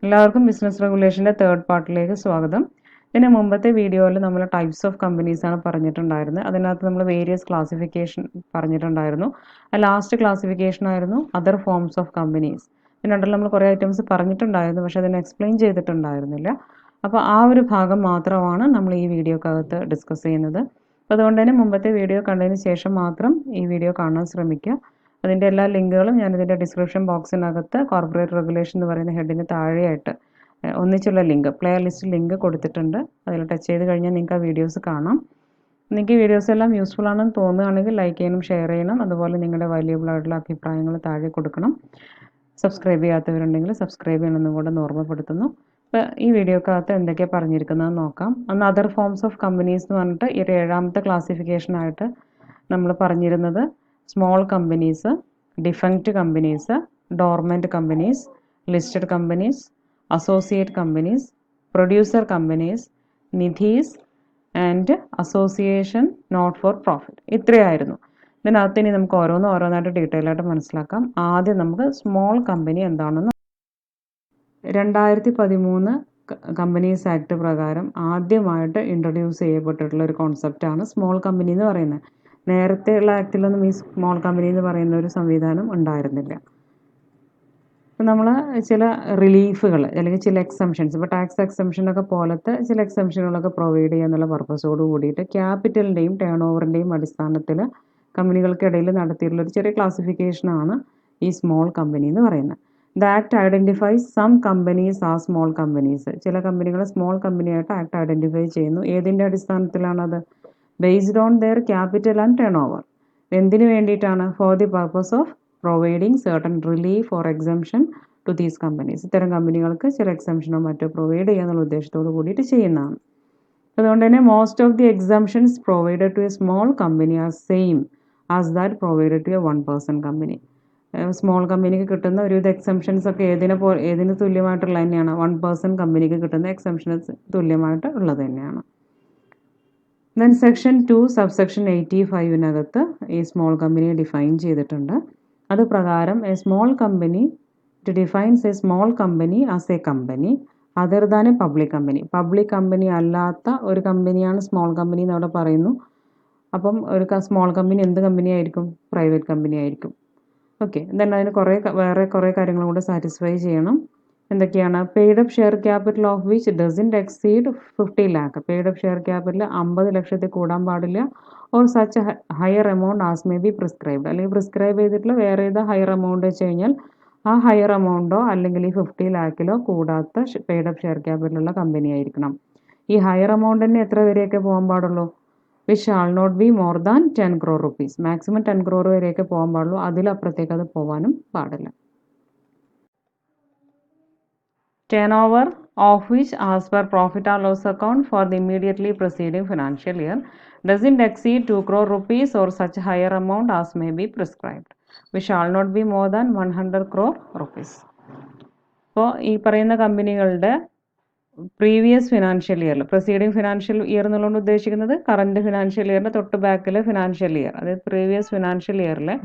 എല്ലാവർക്കും business റെഗുലേഷൻ്റെ third പാർട്ടിലേക്ക് സ്വാഗതം. ഇതിന് മുമ്പത്തെ വീഡിയോയിൽ നമ്മൾ ടൈപ്സ് ഓഫ് കമ്പനീസ് ആണ് പറഞ്ഞിട്ടുണ്ടായിരുന്നത്. അതിനകത്ത് നമ്മൾ വേരിയസ് ക്ലാസിഫിക്കേഷൻ പറഞ്ഞിട്ടുണ്ടായിരുന്നു. ലാസ്റ്റ് ക്ലാസിഫിക്കേഷൻ ആയിരുന്നു അതർ ഫോംസ് ഓഫ് കമ്പനീസ്. ഇതിനുണ്ടല്ലോ നമ്മൾ കുറേ ഐറ്റംസ് പറഞ്ഞിട്ടുണ്ടായിരുന്നു, പക്ഷേ അതിനെ എക്സ്പ്ലെയിൻ ചെയ്തിട്ടുണ്ടായിരുന്നില്ല. അപ്പോൾ ആ ഒരു ഭാഗം മാത്രമാണ് നമ്മൾ ഈ വീഡിയോക്കകത്ത് ഡിസ്കസ് ചെയ്യുന്നത്. അപ്പോൾ അതുകൊണ്ട് തന്നെ മുമ്പത്തെ വീഡിയോ കണ്ടതിന് ശേഷം മാത്രം ഈ വീഡിയോ കാണാൻ ശ്രമിക്കുക. അതിൻ്റെ എല്ലാ ലിങ്കുകളും ഞാനിതിൻ്റെ ഡിസ്ക്രിപ്ഷൻ ബോക്സിനകത്ത് കോർപ്പറേറ്റ് റെഗുലേഷൻ എന്ന് പറയുന്ന ഹെഡിന് താഴെയായിട്ട് ഒന്നിച്ചുള്ള ലിങ്ക് പ്ലേ ലിസ്റ്റ് ലിങ്ക് കൊടുത്തിട്ടുണ്ട്. അതിൽ ടച്ച് ചെയ്ത് കഴിഞ്ഞാൽ നിങ്ങൾക്ക് ആ വീഡിയോസ് കാണാം. നിങ്ങൾക്ക് ഈ വീഡിയോസ് എല്ലാം യൂസ്ഫുൾ ആണെന്ന് തോന്നുകയാണെങ്കിൽ ലൈക്ക് ചെയ്യണം, ഷെയർ ചെയ്യണം. അതുപോലെ നിങ്ങളുടെ വാല്യുബിൾ ആയിട്ടുള്ള അഭിപ്രായങ്ങൾ താഴെ കൊടുക്കണം. സബ്സ്ക്രൈബ് ചെയ്യാത്തവരുണ്ടെങ്കിൽ സബ്സ്ക്രൈബ് ചെയ്യണമെന്നും കൂടെ ഓർമ്മപ്പെടുത്തുന്നു. അപ്പോൾ ഈ വീഡിയോക്കകത്ത് എന്തൊക്കെയാണ് പറഞ്ഞിരിക്കുന്നതെന്ന് നോക്കാം. അന്ന് അതർ ഫോംസ് ഓഫ് കമ്പനീസ് എന്ന് പറഞ്ഞിട്ട് ഈ 7ാമത്തെ ക്ലാസിഫിക്കേഷനായിട്ട് നമ്മൾ പറഞ്ഞിരുന്നത് small companies, defunct companies, dormant companies, listed companies, associate companies, producer companies, nidhis and association not for profit. ഇത്രയായിരുന്നു. ഇതിനകത്ത് ഇനി നമുക്ക് ഓരോന്നായിട്ട് ഡീറ്റെയിൽ ആയിട്ട് മനസ്സിലാക്കാം. ആദ്യം നമുക്ക് സ്മോൾ കമ്പനി എന്താണെന്ന് 2013 കമ്പനീസ് ആക്ട് പ്രകാരം ആദ്യമായിട്ട് ഇൻട്രൊഡ്യൂസ് ചെയ്യപ്പെട്ടിട്ടുള്ള ഒരു കോൺസെപ്റ്റാണ് സ്മോൾ കമ്പനി എന്ന് പറയുന്നത്. നേരത്തെയുള്ള ആക്ടിലൊന്നും ഈ സ്മോൾ കമ്പനി എന്ന് പറയുന്ന ഒരു സംവിധാനം ഉണ്ടായിരുന്നില്ല. ഇപ്പം നമ്മൾ ചില റിലീഫുകൾ അല്ലെങ്കിൽ ചില എക്സംഷൻസ്, ഇപ്പോൾ ടാക്സ് എക്സംഷനൊക്കെ പോലത്തെ ചില എക്സംഷനുകളൊക്കെ പ്രൊവൈഡ് ചെയ്യുക എന്നുള്ള പർപ്പസോട് കൂടിയിട്ട് ക്യാപിറ്റലിൻ്റെയും ടേൺ ഓവറിൻ്റെയും അടിസ്ഥാനത്തിൽ കമ്പനികൾക്കിടയിൽ നടത്തിയിട്ടുള്ള ഒരു ചെറിയ ക്ലാസിഫിക്കേഷനാണ് ഈ സ്മോൾ കമ്പനി എന്ന് പറയുന്നത്. The act identifies some companies as small companies. ചില കമ്പനികളെ സ്മോൾ കമ്പനിയായിട്ട് ആക്ട് ഐഡൻറ്റിഫൈ ചെയ്യുന്നു. ഏതിൻ്റെ അടിസ്ഥാനത്തിലാണത്? Based on their capital and turnover. എന്തിനു വേണ്ടിയിട്ടാണ്? For the purpose of providing certain relief or exemption to these companies. ഇത്തരം കമ്പനികൾക്ക് ചില എക്സംഷനോ മറ്റോ പ്രൊവൈഡ് ചെയ്യുക എന്നുള്ള ഉദ്ദേശത്തോട് കൂടിയിട്ട് ചെയ്യുന്നതാണ്. അതുകൊണ്ട് തന്നെ most of the exemptions provided to a small company are same as that provided to a 1% company. Small കമ്പനിക്ക് കിട്ടുന്ന ഒരുവിധ എക്സംഷൻസ് ഒക്കെ ഏതിന് തുല്യമായിട്ടുള്ള തന്നെയാണ്? 1% കമ്പനിക്ക് കിട്ടുന്ന എക്സംഷൻസ് തുല്യമായിട്ട് ഉള്ളത് തന്നെയാണ്. ദെൻ സെക്ഷൻ 2 സബ്സെക്ഷൻ 85-നകത്ത് ഈ സ്മോൾ കമ്പനിയെ ഡിഫൈൻ ചെയ്തിട്ടുണ്ട്. അത് പ്രകാരം A small company it defines A small company as A company other than A public company. Public company അല്ലാത്ത ഒരു കമ്പനിയാണ് സ്മോൾ കമ്പനി എന്ന് അവിടെ പറയുന്നു. അപ്പം ഒരു സ്മോൾ കമ്പനി എന്ത് കമ്പനി ആയിരിക്കും? പ്രൈവറ്റ് കമ്പനി ആയിരിക്കും. ഓക്കെ, ദെൻ അതിന് വേറെ കുറേ കാര്യങ്ങളും കൂടെ സാറ്റിസ്ഫൈ ചെയ്യണം. എന്തൊക്കെയാണ്? Paid up share capital of which doesn't exceed 50 lakh. Paid up share capital 50 ലക്ഷത്തിൽ കൂടാൻ പാടില്ല. Or such higher amount as may be prescribed. അല്ലെങ്കിൽ പ്രിസ്ക്രൈബ് ചെയ്തിട്ടുള്ള വേറെ ഏത് ഹയർ എമൗണ്ട് വെച്ച് കഴിഞ്ഞാൽ ആ ഹയർ എമൗണ്ടോ അല്ലെങ്കിൽ ഈ 50 lakhലോ കൂടാത്ത പെയ്ഡ് അപ്പ് ഷെയർ ക്യാപിറ്റലുള്ള കമ്പനി ആയിരിക്കണം. ഈ ഹയർ എമൗണ്ട് തന്നെ എത്ര വരെയൊക്കെ പോകാൻ പാടുള്ളൂ? Which shall not be more than 10 crore rupees. Maximum 10 crore വരെയൊക്കെ പോകാൻ പാടുള്ളൂ. അതിലപ്പുറത്തേക്ക് അത് പോകാനും പാടില്ല. Turnover of which as per profit or loss account for the immediately preceding financial year doesn't exceed 2 crore rupees or such higher amount as may be prescribed which shall not be more than 100 crore rupees. അപ്പോൾ ഈ പറയുന്ന കമ്പനികളുടെ previous financial ഇയറിൽ, proceeding financial year എന്നുള്ളത് ഉദ്ദേശിക്കുന്നത് current financial ഇയറിൻ്റെ തൊട്ട് ബാക്കിലെ ഫിനാൻഷ്യൽ ഇയർ, അതായത് പ്രീവിയസ് ഫിനാൻഷ്യൽ ഇയറിലെ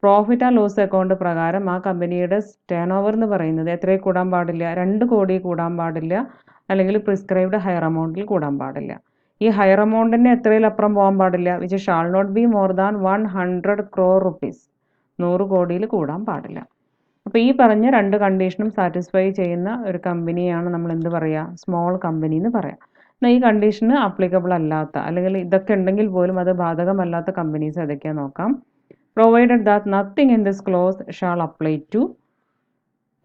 പ്രോഫിറ്റ് ആൻഡ് ലോസ് അക്കൗണ്ട് പ്രകാരം ആ കമ്പനിയുടെ ടേൺ ഓവർ എന്ന് പറയുന്നത് എത്രയിൽ കൂടാൻ പാടില്ല? 2 കോടി കൂടാൻ പാടില്ല, അല്ലെങ്കിൽ പ്രിസ്ക്രൈബ്ഡ് ഹയർ എമൗണ്ടിൽ കൂടാൻ പാടില്ല. ഈ ഹയർ എമൗണ്ടിന് എത്രയിലപ്പുറം പോകാൻ പാടില്ല? Which shall not be more than 100 crore rupees. 100 കോടിയിൽ കൂടാൻ പാടില്ല. അപ്പോൾ ഈ പറഞ്ഞ 2 കണ്ടീഷനും സാറ്റിസ്ഫൈ ചെയ്യുന്ന ഒരു കമ്പനിയാണ് നമ്മൾ എന്ത് പറയുക? സ്മോൾ കമ്പനി എന്ന് പറയാം. എന്നാൽ ഈ കണ്ടീഷന് അപ്ലിക്കബിൾ അല്ലാത്ത, അല്ലെങ്കിൽ ഇതൊക്കെ ഉണ്ടെങ്കിൽ പോലും അത് ബാധകമല്ലാത്ത കമ്പനീസ് ഏതൊക്കെയാണെന്ന് നോക്കാം. Provided that nothing in this clause shall apply to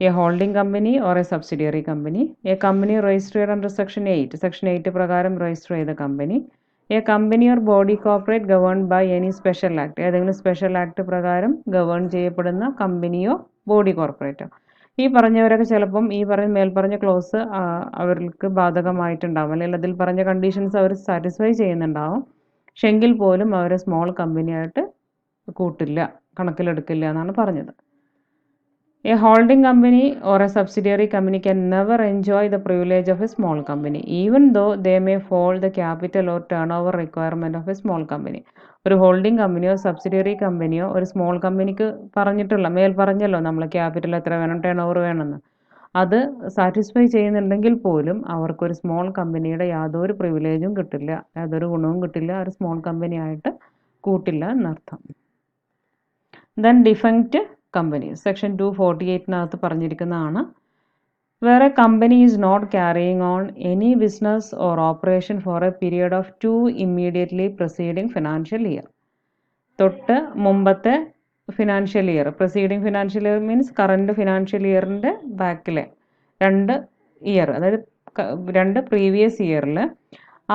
a holding company or a subsidiary company, a company registered under section 8, section 8 പ്രകാരം രജിസ്റ്റർ ചെയ്ത company, a company or body corporate governed by any special act, ഏതെങ്കിലും special act പ്രകാരം govern ചെയ്യപ്പെടുന്ന കമ്പനിയോ body കോർപ്പറേറ്റോ. ഈ പറഞ്ഞവരൊക്കെ ചിലപ്പം ഈ മേൽപ്പറഞ്ഞ ക്ലോസ് അവർക്ക് ബാധകമായിട്ടുണ്ടാവും, അല്ലെങ്കിൽ അതിൽ പറഞ്ഞ കണ്ടീഷൻസ് അവർ സാറ്റിസ്ഫൈ ചെയ്യുന്നുണ്ടാവും. പക്ഷെ എങ്കിൽ പോലും അവരെ സ്മോൾ കമ്പനിയായിട്ട് കൂട്ടില്ല, കണക്കിലെടുക്കില്ല എന്നാണ് പറഞ്ഞത്. A holding company or a subsidiary company can never enjoy the privilege of a small company, even though they may fall the capital or turnover requirement of a small company. ഒരു holding കമ്പനിയോ subsidiary കമ്പനിയോ ഒരു small കമ്പനിക്ക് പറഞ്ഞിട്ടുള്ള മേൽ പറഞ്ഞല്ലോ നമ്മൾ capital എത്ര വേണം, turn over വേണമെന്ന്. അത് സാറ്റിസ്ഫൈ ചെയ്യുന്നുണ്ടെങ്കിൽ പോലും അവർക്കൊരു സ്മോൾ കമ്പനിയുടെ യാതൊരു പ്രിവിലേജും കിട്ടില്ല, യാതൊരു ഗുണവും കിട്ടില്ല, ഒരു സ്മോൾ കമ്പനി ആയിട്ട് കൂട്ടില്ല എന്നർത്ഥം. ദെൻ ഡിഫങ്ക്റ്റ് കമ്പനി സെക്ഷൻ 248 പറഞ്ഞിരിക്കുന്നതാണ്. where a company is not carrying on any business or operation for a period of 2 immediately preceding financial year. തൊട്ട് മുമ്പത്തെ financial year, preceding financial year means current financial ഇയറിൻ്റെ ബാക്കിലെ 2 year, അതായത് 2 previous ഇയറിൽ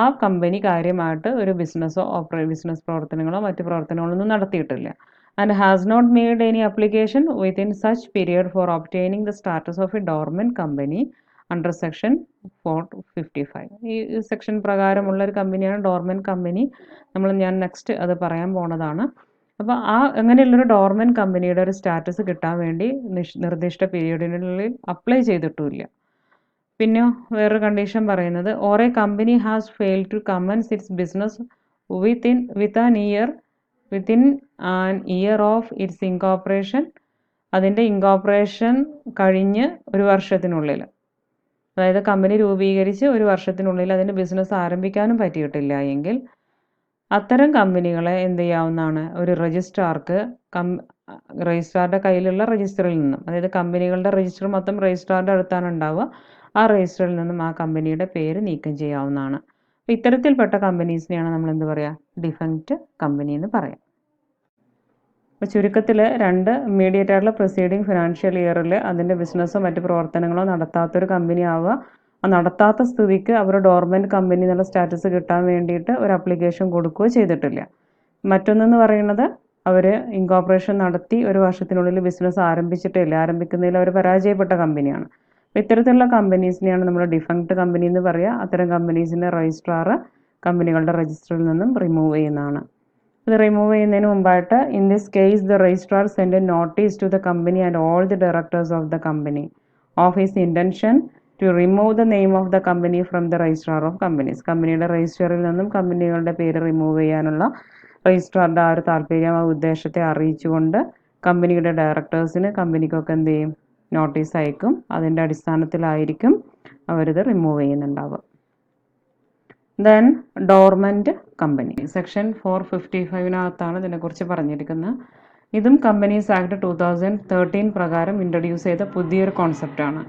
ആ company കാര്യമായിട്ട് ഒരു ബിസിനസ്സോ ബിസിനസ് പ്രവർത്തനങ്ങളോ മറ്റ് പ്രവർത്തനങ്ങളൊന്നും നടത്തിയിട്ടില്ല. and has not made any application within such period for obtaining the status of a dormant company under section 455. ഈ സെക്ഷൻ പ്രകാരമുള്ള ഒരു കമ്പനിയാണ് ഡോർമെൻറ്റ് കമ്പനി. ഞാൻ നെക്സ്റ്റ് അത് പറയാൻ പോണതാണ്. അപ്പോൾ അങ്ങനെയുള്ളൊരു ഡോർമെൻറ്റ് കമ്പനിയുടെ ഒരു സ്റ്റാറ്റസ് കിട്ടാൻ വേണ്ടി നിർദ്ദിഷ്ട പീരീഡിനുള്ളിൽ അപ്ലൈ ചെയ്തിട്ടുമില്ല. പിന്നെ വേറൊരു കണ്ടീഷൻ പറയുന്നത് or a company has failed to commence its business within an year of its incorporation. അതിൻ്റെ ഇൻകോർപ്പറേഷൻ കഴിഞ്ഞ് ഒരു വർഷത്തിനുള്ളിൽ, അതായത് കമ്പനി രൂപീകരിച്ച് ഒരു വർഷത്തിനുള്ളിൽ അതിൻ്റെ ബിസിനസ് ആരംഭിക്കാനും പറ്റിയിട്ടില്ല എങ്കിൽ അത്തരം കമ്പനികളെ എന്ത് ചെയ്യാവുന്നതാണ്, ഒരു രജിസ്ട്രാർക്ക് രജിസ്ട്രാറുടെ കയ്യിലുള്ള രജിസ്റ്ററിൽ നിന്നും, അതായത് കമ്പനികളുടെ രജിസ്റ്റർ മൊത്തം രജിസ്ട്രാറുടെ അടുത്താണ് ഉണ്ടാവുക, ആ രജിസ്റ്ററിൽ നിന്നും ആ കമ്പനിയുടെ പേര് നീക്കം ചെയ്യാവുന്നതാണ്. അപ്പോൾ ഇത്തരത്തിൽപ്പെട്ട കമ്പനീസിനെയാണ് നമ്മൾ എന്ത് പറയുക, ഡിഫങ്ക്റ്റ് കമ്പനി എന്ന് പറയാം. അപ്പോൾ ചുരുക്കത്തിൽ 2 ഇമ്മീഡിയറ്റ് ആയിട്ടുള്ള പ്രിസീഡിങ് ഫിനാൻഷ്യൽ ഇയറിൽ അതിൻ്റെ ബിസിനസ്സോ മറ്റ് പ്രവർത്തനങ്ങളോ നടത്താത്തൊരു കമ്പനി ആവുക, നടത്താത്ത സ്ഥിതിക്ക് അവർ ഡോർമെൻറ്റ് കമ്പനി എന്നുള്ള സ്റ്റാറ്റസ് കിട്ടാൻ വേണ്ടിയിട്ട് ഒരു അപ്ലിക്കേഷൻ കൊടുക്കുകയോ ചെയ്തിട്ടില്ല. മറ്റൊന്നെന്ന് പറയുന്നത് അവർ ഇൻകോർപ്പറേഷൻ നടത്തി ഒരു വർഷത്തിനുള്ളിൽ ബിസിനസ് ആരംഭിക്കുന്നതിൽ അവർ പരാജയപ്പെട്ട കമ്പനിയാണ്. അപ്പോൾ ഇത്തരത്തിലുള്ള കമ്പനീസിനെയാണ് നമ്മൾ ഡിഫങ്ക്റ്റ് കമ്പനി എന്ന് പറയുക. അത്തരം കമ്പനീസിൻ്റെ രജിസ്ട്രാർ കമ്പനികളുടെ രജിസ്റ്ററിൽ നിന്നും റിമൂവ് ചെയ്യുന്നതാണ്. ഇത് റിമൂവ് ചെയ്യുന്നതിന് മുമ്പായിട്ട് in this case the registrar send a notice to the company and all the directors of the company of his intention to remove the name of the company from the registrar of companies. കമ്പനിയുടെ രജിസ്റ്ററിൽ നിന്നും കമ്പനികളുടെ പേര് remove ചെയ്യാനുള്ള രജിസ്ട്രാറുടെ ആ ഒരു താല്പര്യം, ആ ഉദ്ദേശത്തെ അറിയിച്ചുകൊണ്ട് കമ്പനിയുടെ ഡയറക്ടേഴ്സിന് കമ്പനിക്കൊക്കെ എന്ത് ചെയ്യും, നോട്ടീസ് അയക്കും. അതിൻ്റെ അടിസ്ഥാനത്തിലായിരിക്കും അവരിത് റിമൂവ് ചെയ്യുന്നുണ്ടാവുക. ദെൻ ഡോർമെൻറ്റ് കമ്പനി സെക്ഷൻ 455 ഇതിനെക്കുറിച്ച് പറഞ്ഞിരിക്കുന്നത്. ഇതും കമ്പനീസ് ആക്ട് 2013 പ്രകാരം ഇൻട്രൊഡ്യൂസ് ചെയ്ത പുതിയൊരു കോൺസെപ്റ്റാണ്.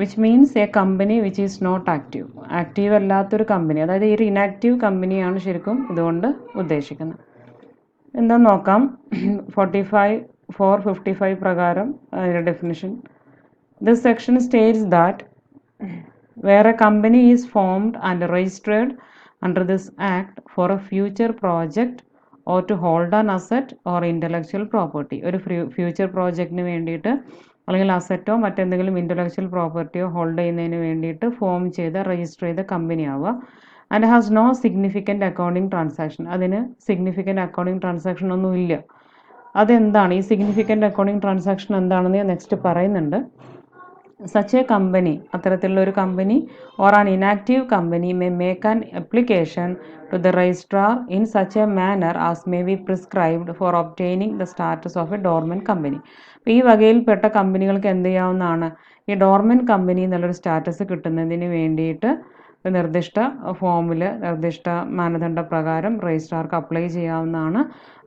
Which means a company which is not active, active അല്ലാത്തൊരു കമ്പനി, അതായത് ഈ ഒരു ഇനാക്റ്റീവ് കമ്പനിയാണ് ശരിക്കും ഇതുകൊണ്ട് ഉദ്ദേശിക്കുന്നത്. എന്താന്ന് നോക്കാം. 455 പ്രകാരം അതിൻ്റെ definition. This section States that where a company is formed and registered under this act for a future project or to hold an asset or intellectual property, ഒരു ഫ്യൂച്ചർ പ്രോജക്റ്റിന് വേണ്ടിയിട്ട് അല്ലെങ്കിൽ അസറ്റോ മറ്റെന്തെങ്കിലും ഇൻ്റലക്ച്വൽ പ്രോപ്പർട്ടിയോ ഹോൾഡ് ചെയ്യുന്നതിന് വേണ്ടിയിട്ട് ഫോം ചെയ്ത register ചെയ്ത company ആവുക. And has no significant accounting transaction, അതിന് സിഗ്നിഫിക്കൻ്റ് അക്കൗണ്ടിങ് ട്രാൻസാക്ഷൻ ഒന്നും ഇല്ല. അതെന്താണ് ഈ സിഗ്നിഫിക്കൻ്റ് അക്കൗണ്ടിങ് ട്രാൻസാക്ഷൻ എന്താണെന്ന് ഞാൻ നെക്സ്റ്റ് പറയുന്നുണ്ട്. Such a company, അത്തരത്തിലുള്ള ഒരു company or an inactive company may make an application to the registrar in such a manner as may be prescribed for obtaining the status of a dormant company. അപ്പോൾ ഈ വകയിൽപ്പെട്ട കമ്പനികൾക്ക് എന്ത് ചെയ്യാവുന്നതാണ്, ഈ dormant company എന്നുള്ളൊരു status കിട്ടുന്നതിന് വേണ്ടിയിട്ട് നിർദ്ദിഷ്ട ഫോമിൽ നിർദ്ദിഷ്ട മാനദണ്ഡ പ്രകാരം രജിസ്ട്രാർക്ക് അപ്ലൈ ചെയ്യാവുന്നതാണ്.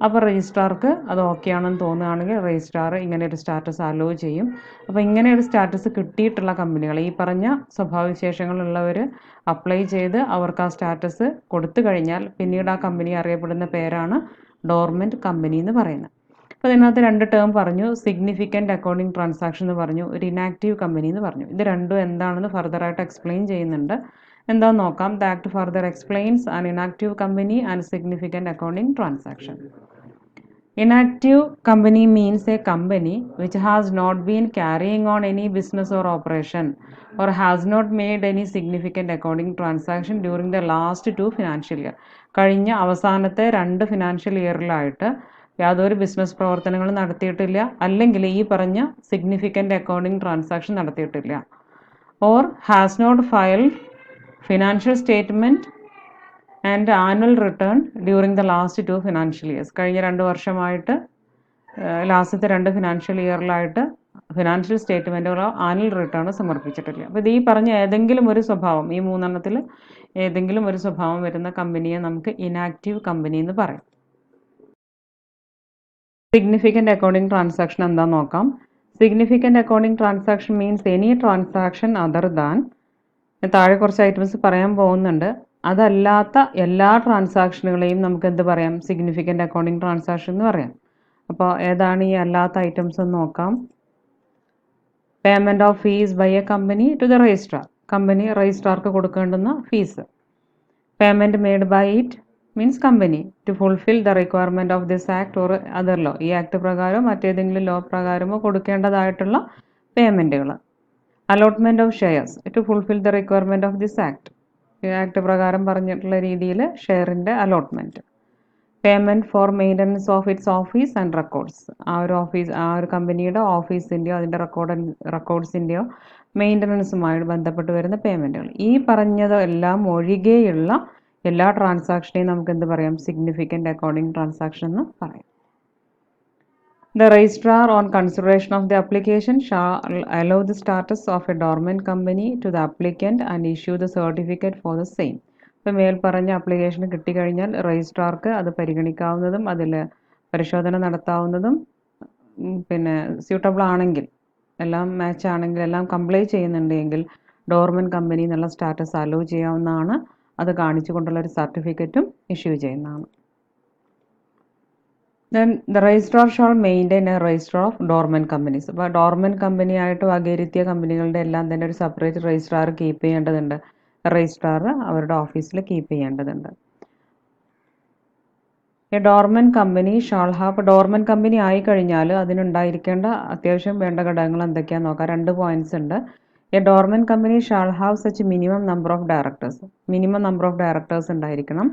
അപ്പോൾ രജിസ്ട്രാർക്ക് അത് ഓക്കെ ആണെന്ന് തോന്നുകയാണെങ്കിൽ രജിസ്ട്രാർ ഇങ്ങനെ ഒരു സ്റ്റാറ്റസ് അലോ ചെയ്യും. അപ്പോൾ ഇങ്ങനെ ഒരു സ്റ്റാറ്റസ് കിട്ടിയിട്ടുള്ള കമ്പനികൾ, ഈ പറഞ്ഞ സ്വഭാവവിശേഷങ്ങളുള്ളവർ അപ്ലൈ ചെയ്ത് അവർക്ക് ആ സ്റ്റാറ്റസ് കൊടുത്തു കഴിഞ്ഞാൽ പിന്നീട് ആ കമ്പനി അറിയപ്പെടുന്ന പേരാണ് ഡോർമെൻറ്റ് കമ്പനി എന്ന് പറയുന്നത്. അപ്പോൾ ഇതിനകത്ത് 2 ടേം പറഞ്ഞു, സിഗ്നിഫിക്കൻ്റ് അക്കൗണ്ടിങ് ട്രാൻസാക്ഷൻ എന്ന് പറഞ്ഞു, ഒരു ഇനാക്റ്റീവ് കമ്പനി എന്ന് പറഞ്ഞു. ഇത് രണ്ടും എന്താണെന്ന് ഫർദറായിട്ട് എക്സ്പ്ലെയിൻ ചെയ്യുന്നുണ്ട്. എന്താണെന്ന് നോക്കാം. The act further explains an inactive company and significant accounting transaction. Inactive company means a company which has not been carrying on any business or operation or has not made any significant accounting transaction during the last 2 financial year. കഴിഞ്ഞ അവസാനത്തെ 2 financial ഇയറിലായിട്ട് യാതൊരു business പ്രവർത്തനങ്ങളും നടത്തിയിട്ടില്ല, അല്ലെങ്കിൽ ഈ പറഞ്ഞ significant accounting transaction നടത്തിയിട്ടില്ല. Or has not filed financial statement and annual return during the last 2 financial years. കഴിഞ്ഞ 2 വർഷമായിട്ട് ലാസ്റ്റത്തെ 2 ഫിനാൻഷ്യൽ ഇയറിലായിട്ട് ഫിനാൻഷ്യൽ സ്റ്റേറ്റ്മെൻറ്റുകളോ ആനുവൽ റിട്ടേണോ സമർപ്പിച്ചിട്ടില്ല. അപ്പോൾ ഇത് ഈ പറഞ്ഞ ഏതെങ്കിലും ഒരു സ്വഭാവം, ഈ 3 ഏതെങ്കിലും ഒരു സ്വഭാവം വരുന്ന കമ്പനിയെ നമുക്ക് ഇനാക്റ്റീവ് കമ്പനി എന്ന് പറയും. സിഗ്നിഫിക്കൻ്റ് അക്കൗണ്ടിംഗ് ട്രാൻസാക്ഷൻ എന്താണെന്ന് നോക്കാം. Significant accounting transaction means any transaction other than, താഴെ കുറച്ച് ഐറ്റംസ് പറയാൻ പോകുന്നുണ്ട്, അതല്ലാത്ത എല്ലാ ട്രാൻസാക്ഷനുകളെയും നമുക്ക് എന്ത് പറയാം? സിഗ്നിഫിക്കൻ്റ് അക്കൗണ്ടിംഗ് ട്രാൻസാക്ഷൻ എന്ന് പറയാം. അപ്പോൾ ഏതാണ് ഈ അല്ലാത്ത ഐറ്റംസ് എന്ന് നോക്കാം. Payment of fees by a company to the registrar, company രജിസ്ട്രാർക്ക് കൊടുക്കേണ്ടുന്ന fees. Payment made by it means company to fulfil the requirement of this act or other law, ഈ ആക്ട് പ്രകാരം മറ്റേതെങ്കിലും ലോ പ്രകാരമോ കൊടുക്കേണ്ടതായിട്ടുള്ള പേയ്മെൻറ്റുകൾ. Allotment of shares to fulfil the requirement of this act, ഈ act പ്രകാരം പറഞ്ഞിട്ടുള്ള രീതിയിൽ ഷെയറിൻ്റെ allotment. Payment for maintenance of its office and records, ആ ഒരു കമ്പനിയുടെ ഓഫീസിൻ്റെയോ അതിൻ്റെ റെക്കോർഡ്സിൻ്റെയോ മെയിൻ്റനൻസുമായി ബന്ധപ്പെട്ട് വരുന്ന പേയ്മെൻറ്റുകൾ. ഈ പറഞ്ഞതെല്ലാം ഒഴികെയുള്ള എല്ലാ ട്രാൻസാക്ഷനെയും നമുക്ക് എന്ത് പറയാം? സിഗ്നിഫിക്കൻ്റ് അക്കൗണ്ടിംഗ് ട്രാൻസാക്ഷൻ എന്ന് പറയാം. The registrar on consideration of the application shall allow the status of a dormant company to the applicant and issue the certificate for the same. ഇപ്പോൾ മേൽ പറഞ്ഞ ആപ്ലിക്കേഷൻ കിട്ടിക്കഴിഞ്ഞാൽ രജിസ്ട്രാർക്ക് അത് പരിഗണിക്കാവുന്നതും അതിൽ പരിശോധന നടത്താവുന്നതും പിന്നെ സ്യൂട്ടബിൾ ആണെങ്കിൽ, എല്ലാം മാച്ച് ആണെങ്കിൽ, എല്ലാം കംപ്ലൈ ചെയ്യുന്നുണ്ടെങ്കിൽ ഡോർമെൻറ്റ് കമ്പനി എന്നുള്ള സ്റ്റാറ്റസ് അലോ ചെയ്യാവുന്നതാണ്. അത് കാണിച്ചുകൊണ്ടുള്ള ഒരു സർട്ടിഫിക്കറ്റും ഇഷ്യൂ ചെയ്യുന്നതാണ്. Then the registrar shall maintain a register of dormant companies. അപ്പോൾ ഡോർമെൻറ്റ് കമ്പനി ആയിട്ട് വകയിരുത്തിയ കമ്പനികളുടെ എല്ലാം തന്നെ ഒരു സെപ്പറേറ്റ് രജിസ്ട്രാർ കീപ്പ് ചെയ്യേണ്ടതുണ്ട്. രജിസ്ട്രാർ അവരുടെ ഓഫീസിൽ കീപ്പ് ചെയ്യേണ്ടതുണ്ട്. A dormant company shall have, dormant company ആയിക്കഴിഞ്ഞാൽ അതിനുണ്ടായിരിക്കേണ്ട അത്യാവശ്യം വേണ്ട ഘടകങ്ങൾ എന്തൊക്കെയാണെന്ന് നോക്കാം. 2 പോയിന്റ്സ് ഉണ്ട്. A dormant company shall have such minimum number of directors, minimum number of directors ഉണ്ടായിരിക്കണം.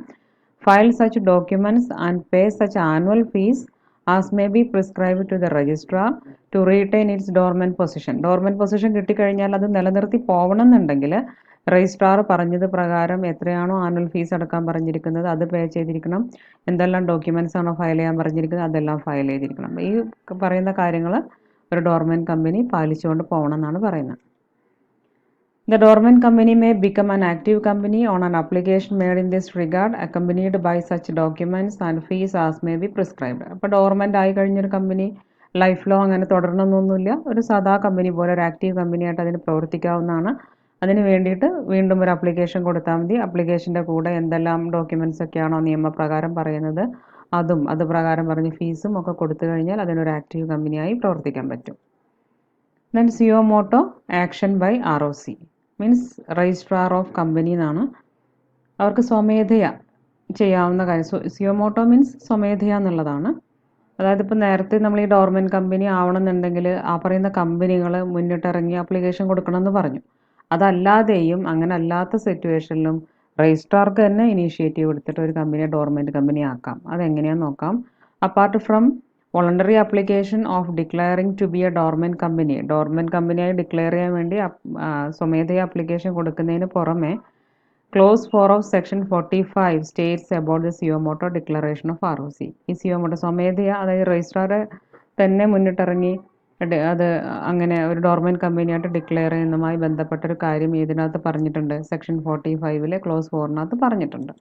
File such documents and pay such annual fees as may be prescribed to the registrar to retain its dormant position. Dormant position കിട്ടിക്കഴിഞ്ഞാൽ അത് നിലനിർത്തി പോകണം എന്നുണ്ടെങ്കിൽ registrar പറഞ്ഞത് പ്രകാരം എത്രയാണോ annual fees അടക്കാൻ പറഞ്ഞിരിക്കുന്നത് അത് പേ ചെയ്തിരിക്കണം. എന്തെല്ലാം ഡോക്യുമെൻറ്റ്സ് ആണോ ഫയൽ ചെയ്യാൻ പറഞ്ഞിരിക്കുന്നത് അതെല്ലാം ഫയൽ ചെയ്തിരിക്കണം. ഈ പറയുന്ന കാര്യങ്ങൾ ഒരു ഡോർമെൻറ്റ് കമ്പനി പാലിച്ചുകൊണ്ട് പോകണം എന്നാണ് പറയുന്നത്. The dormant company may become an active company on an application made in this regard, accompanied by such documents and fees as may be prescribed. അപ്പോൾ ഡോർമെൻ്റ് ആയി കഴിഞ്ഞൊരു കമ്പനി ലൈഫ് ലോ അങ്ങനെ തുടരണമെന്നൊന്നുമില്ല. ഒരു സാധാ കമ്പനി പോലെ ഒരു ആക്റ്റീവ് കമ്പനിയായിട്ട് അതിന് പ്രവർത്തിക്കാവുന്നതാണ്. അതിന് വേണ്ടിയിട്ട് വീണ്ടും ഒരു അപ്ലിക്കേഷൻ കൊടുത്താൽ മതി. അപ്ലിക്കേഷൻ്റെ കൂടെ എന്തെല്ലാം ഡോക്യുമെൻറ്റ്സ് ഒക്കെയാണോ നിയമപ്രകാരം പറയുന്നത് അതും അത് പ്രകാരം പറഞ്ഞ് ഫീസും ഒക്കെ കൊടുത്തു കഴിഞ്ഞാൽ അതിനൊരു ആക്റ്റീവ് കമ്പനിയായി പ്രവർത്തിക്കാൻ പറ്റും. Then suo moto action by ROC means registrar of company എന്നാണ്. അവർക്ക് സ്വമേധയാ ചെയ്യാവുന്ന കാര്യം. സിയോമോട്ടോ മീൻസ് സ്വമേധയാ എന്നുള്ളതാണ്. അതായത് ഇപ്പോൾ നേരത്തെ നമ്മൾ ഈ ഡോർമെൻറ്റ് കമ്പനി ആവണമെന്നുണ്ടെങ്കിൽ ആ പറയുന്ന കമ്പനികൾ മുന്നിട്ടിറങ്ങി ആപ്ലിക്കേഷൻ കൊടുക്കണമെന്ന് പറഞ്ഞു. അതല്ലാതെയും അങ്ങനെ അല്ലാത്ത സിറ്റുവേഷനിലും രജിസ്ട്രാർക്ക് തന്നെ ഇനീഷ്യേറ്റീവ് എടുത്തിട്ട് ഒരു കമ്പനിയെ ഡോർമെൻറ്റ് കമ്പനി ആക്കാം. അതെങ്ങനെയാണെന്ന് നോക്കാം. Apart from voluntary application of declaring to be a dormant company, dormant കമ്പനിയായി ഡിക്ലെയർ ചെയ്യാൻ വേണ്ടി സ്വമേധയാ ആപ്ലിക്കേഷൻ കൊടുക്കുന്നതിന് പുറമെ clause 4 of section 45 states about the suo moto declaration of ROC. ഈ സിയോമോട്ടോ സ്വമേധയാ, അതായത് രജിസ്ട്രാർ തന്നെ മുന്നിട്ടിറങ്ങി അത് അങ്ങനെ ഒരു ഡോർമെൻറ്റ് കമ്പനിയായിട്ട് ഡിക്ലെയർ ചെയ്യുന്നതുമായി ബന്ധപ്പെട്ടൊരു കാര്യം ഇതിനകത്ത് പറഞ്ഞിട്ടുണ്ട്. സെക്ഷൻ 45 ക്ലോസ് 4 പറഞ്ഞിട്ടുണ്ട്.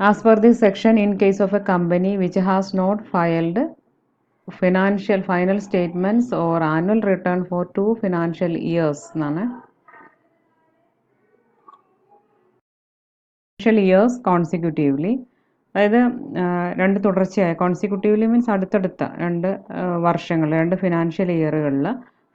As per this section, in case of a company which has not filed final statements or annual return for 2 financial years എന്നാണ്, consecutively, അതായത് 2 തുടർച്ചയായ, കോൺസിക്യൂട്ടീവ്ലി മീൻസ് അടുത്തടുത്ത 2 വർഷങ്ങൾ, 2 ഫിനാൻഷ്യൽ ഇയറുകളിൽ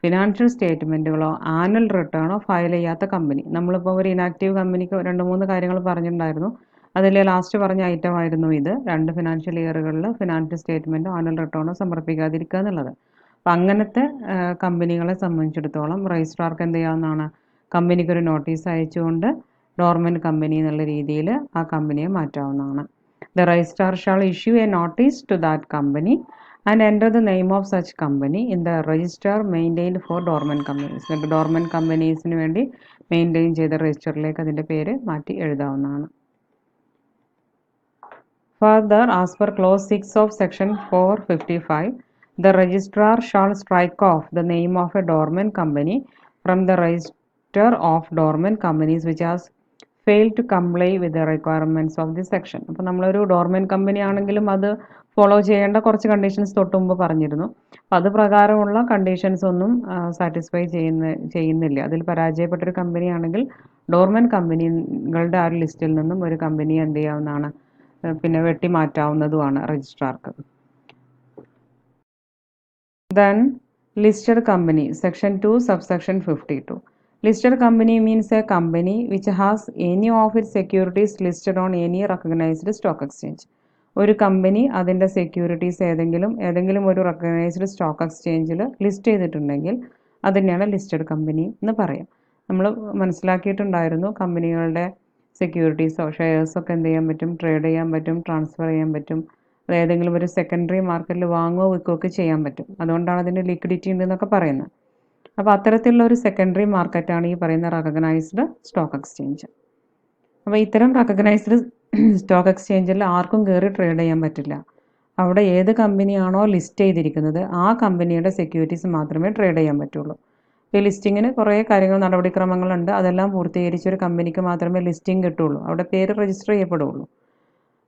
ഫിനാൻഷ്യൽ സ്റ്റേറ്റ്മെൻറ്റുകളോ ആനുവൽ റിട്ടേണോ ഫയൽ ചെയ്യാത്ത കമ്പനി. നമ്മളിപ്പോൾ ഒരു ഇനാക്റ്റീവ് കമ്പനിക്ക് 2-3 കാര്യങ്ങൾ പറഞ്ഞിട്ടുണ്ടായിരുന്നു. അതിൽ ലാസ്റ്റ് പറഞ്ഞ ഐറ്റം ആയിരുന്നു ഇത്. 2 ഫിനാൻഷ്യൽ ഇയറുകളിൽ ഫിനാൻഷ്യൽ സ്റ്റേറ്റ്മെൻറ്റോ ആനുവൽ റിട്ടേണോ സമർപ്പിക്കാതിരിക്കുക എന്നുള്ളത്. അപ്പം അങ്ങനത്തെ കമ്പനികളെ സംബന്ധിച്ചിടത്തോളം രജിസ്ട്രാർക്ക് എന്ത് ചെയ്യാവുന്നതാണ്? കമ്പനിക്കൊരു നോട്ടീസ് അയച്ചുകൊണ്ട് ഡോർമെൻറ്റ് കമ്പനി എന്നുള്ള രീതിയിൽ ആ കമ്പനിയെ മാറ്റാവുന്നതാണ്. The registrar shall issue a notice to that company and enter the name of such company in the register maintained for dormant companies. Dormant കമ്പനീസിന് വേണ്ടി മെയിൻറ്റെയിൻ ചെയ്ത രജിസ്റ്ററിലേക്ക് അതിൻ്റെ പേര് മാറ്റി എഴുതാവുന്നതാണ്. Further, as per clause 6 of section 455, The registrar shall strike off the name of a dormant company from the register of dormant companies which has failed to comply with the requirements of this section. അപ്പോൾ നമ്മളൊരു dormant company ആണെങ്കിലും അത് follow ചെയ്യേണ്ട കുറച്ച് conditions തൊട്ട് മുമ്പ് പറഞ്ഞിരുന്നു. അപ്പം അത് പ്രകാരമുള്ള കണ്ടീഷൻസ് ഒന്നും സാറ്റിസ്ഫൈ ചെയ്യുന്നില്ല. അതിൽ പരാജയപ്പെട്ടൊരു കമ്പനി ആണെങ്കിൽ ഡോർമെൻറ്റ് കമ്പനികളുടെ ആ ഒരു ലിസ്റ്റിൽ നിന്നും ഒരു കമ്പനി എന്ത് ചെയ്യാവുന്നതാണ്, പിന്നെ വെട്ടി മാറ്റാവുന്നതുമാണ് രജിസ്ട്രാർക്ക്. Then listed company, section 2 subsection 52. Listed company means a company which has any of its securities listed on any recognized stock exchange. ഒരു കമ്പനി അതിൻ്റെ സെക്യൂരിറ്റീസ് ഏതെങ്കിലും ഒരു റെക്കഗ്നൈസ്ഡ് സ്റ്റോക്ക് എക്സ്ചേഞ്ചിൽ ലിസ്റ്റ് ചെയ്തിട്ടുണ്ടെങ്കിൽ അതിനെയാണ് ലിസ്റ്റഡ് കമ്പനി എന്ന് പറയാം. നമ്മൾ മനസ്സിലാക്കിയിട്ടുണ്ടായിരുന്നു കമ്പനികളുടെ സെക്യൂരിറ്റീസോ ഷെയർസൊക്കെ എന്ത് ചെയ്യാൻ പറ്റും, ട്രേഡ് ചെയ്യാൻ പറ്റും, ട്രാൻസ്ഫർ ചെയ്യാൻ പറ്റും, അത് ഏതെങ്കിലും ഒരു സെക്കൻഡറി മാർക്കറ്റിൽ വാങ്ങുകയോ വിൽക്കുകയൊക്കെ ചെയ്യാൻ പറ്റും. അതുകൊണ്ടാണ് അതിന് ലിക്വിഡിറ്റി ഉണ്ടെന്നൊക്കെ പറയുന്നത്. അപ്പോൾ അത്തരത്തിലുള്ള ഒരു സെക്കൻഡറി മാർക്കറ്റാണ് ഈ പറയുന്ന റെക്കഗ്നൈസ്ഡ് സ്റ്റോക്ക് എക്സ്ചേഞ്ച്. അപ്പോൾ ഇത്തരം റെക്കഗ്നൈസ്ഡ് സ്റ്റോക്ക് എക്സ്ചേഞ്ചിൽ ആർക്കും കയറി ട്രേഡ് ചെയ്യാൻ പറ്റില്ല. അവിടെ ഏത് കമ്പനിയാണോ ലിസ്റ്റ് ചെയ്തിരിക്കുന്നത് ആ കമ്പനിയുടെ സെക്യൂരിറ്റീസ് മാത്രമേ ട്രേഡ് ചെയ്യാൻ പറ്റുള്ളൂ. ഈ ലിസ്റ്റിങ്ങിന് കുറേ കാര്യങ്ങൾ, നടപടിക്രമങ്ങളുണ്ട്. അതെല്ലാം പൂർത്തീകരിച്ച ഒരു കമ്പനിക്ക് മാത്രമേ ലിസ്റ്റിംഗ് കിട്ടുള്ളൂ, അവിടെ പേര് രജിസ്റ്റർ ചെയ്യപ്പെടുള്ളൂ.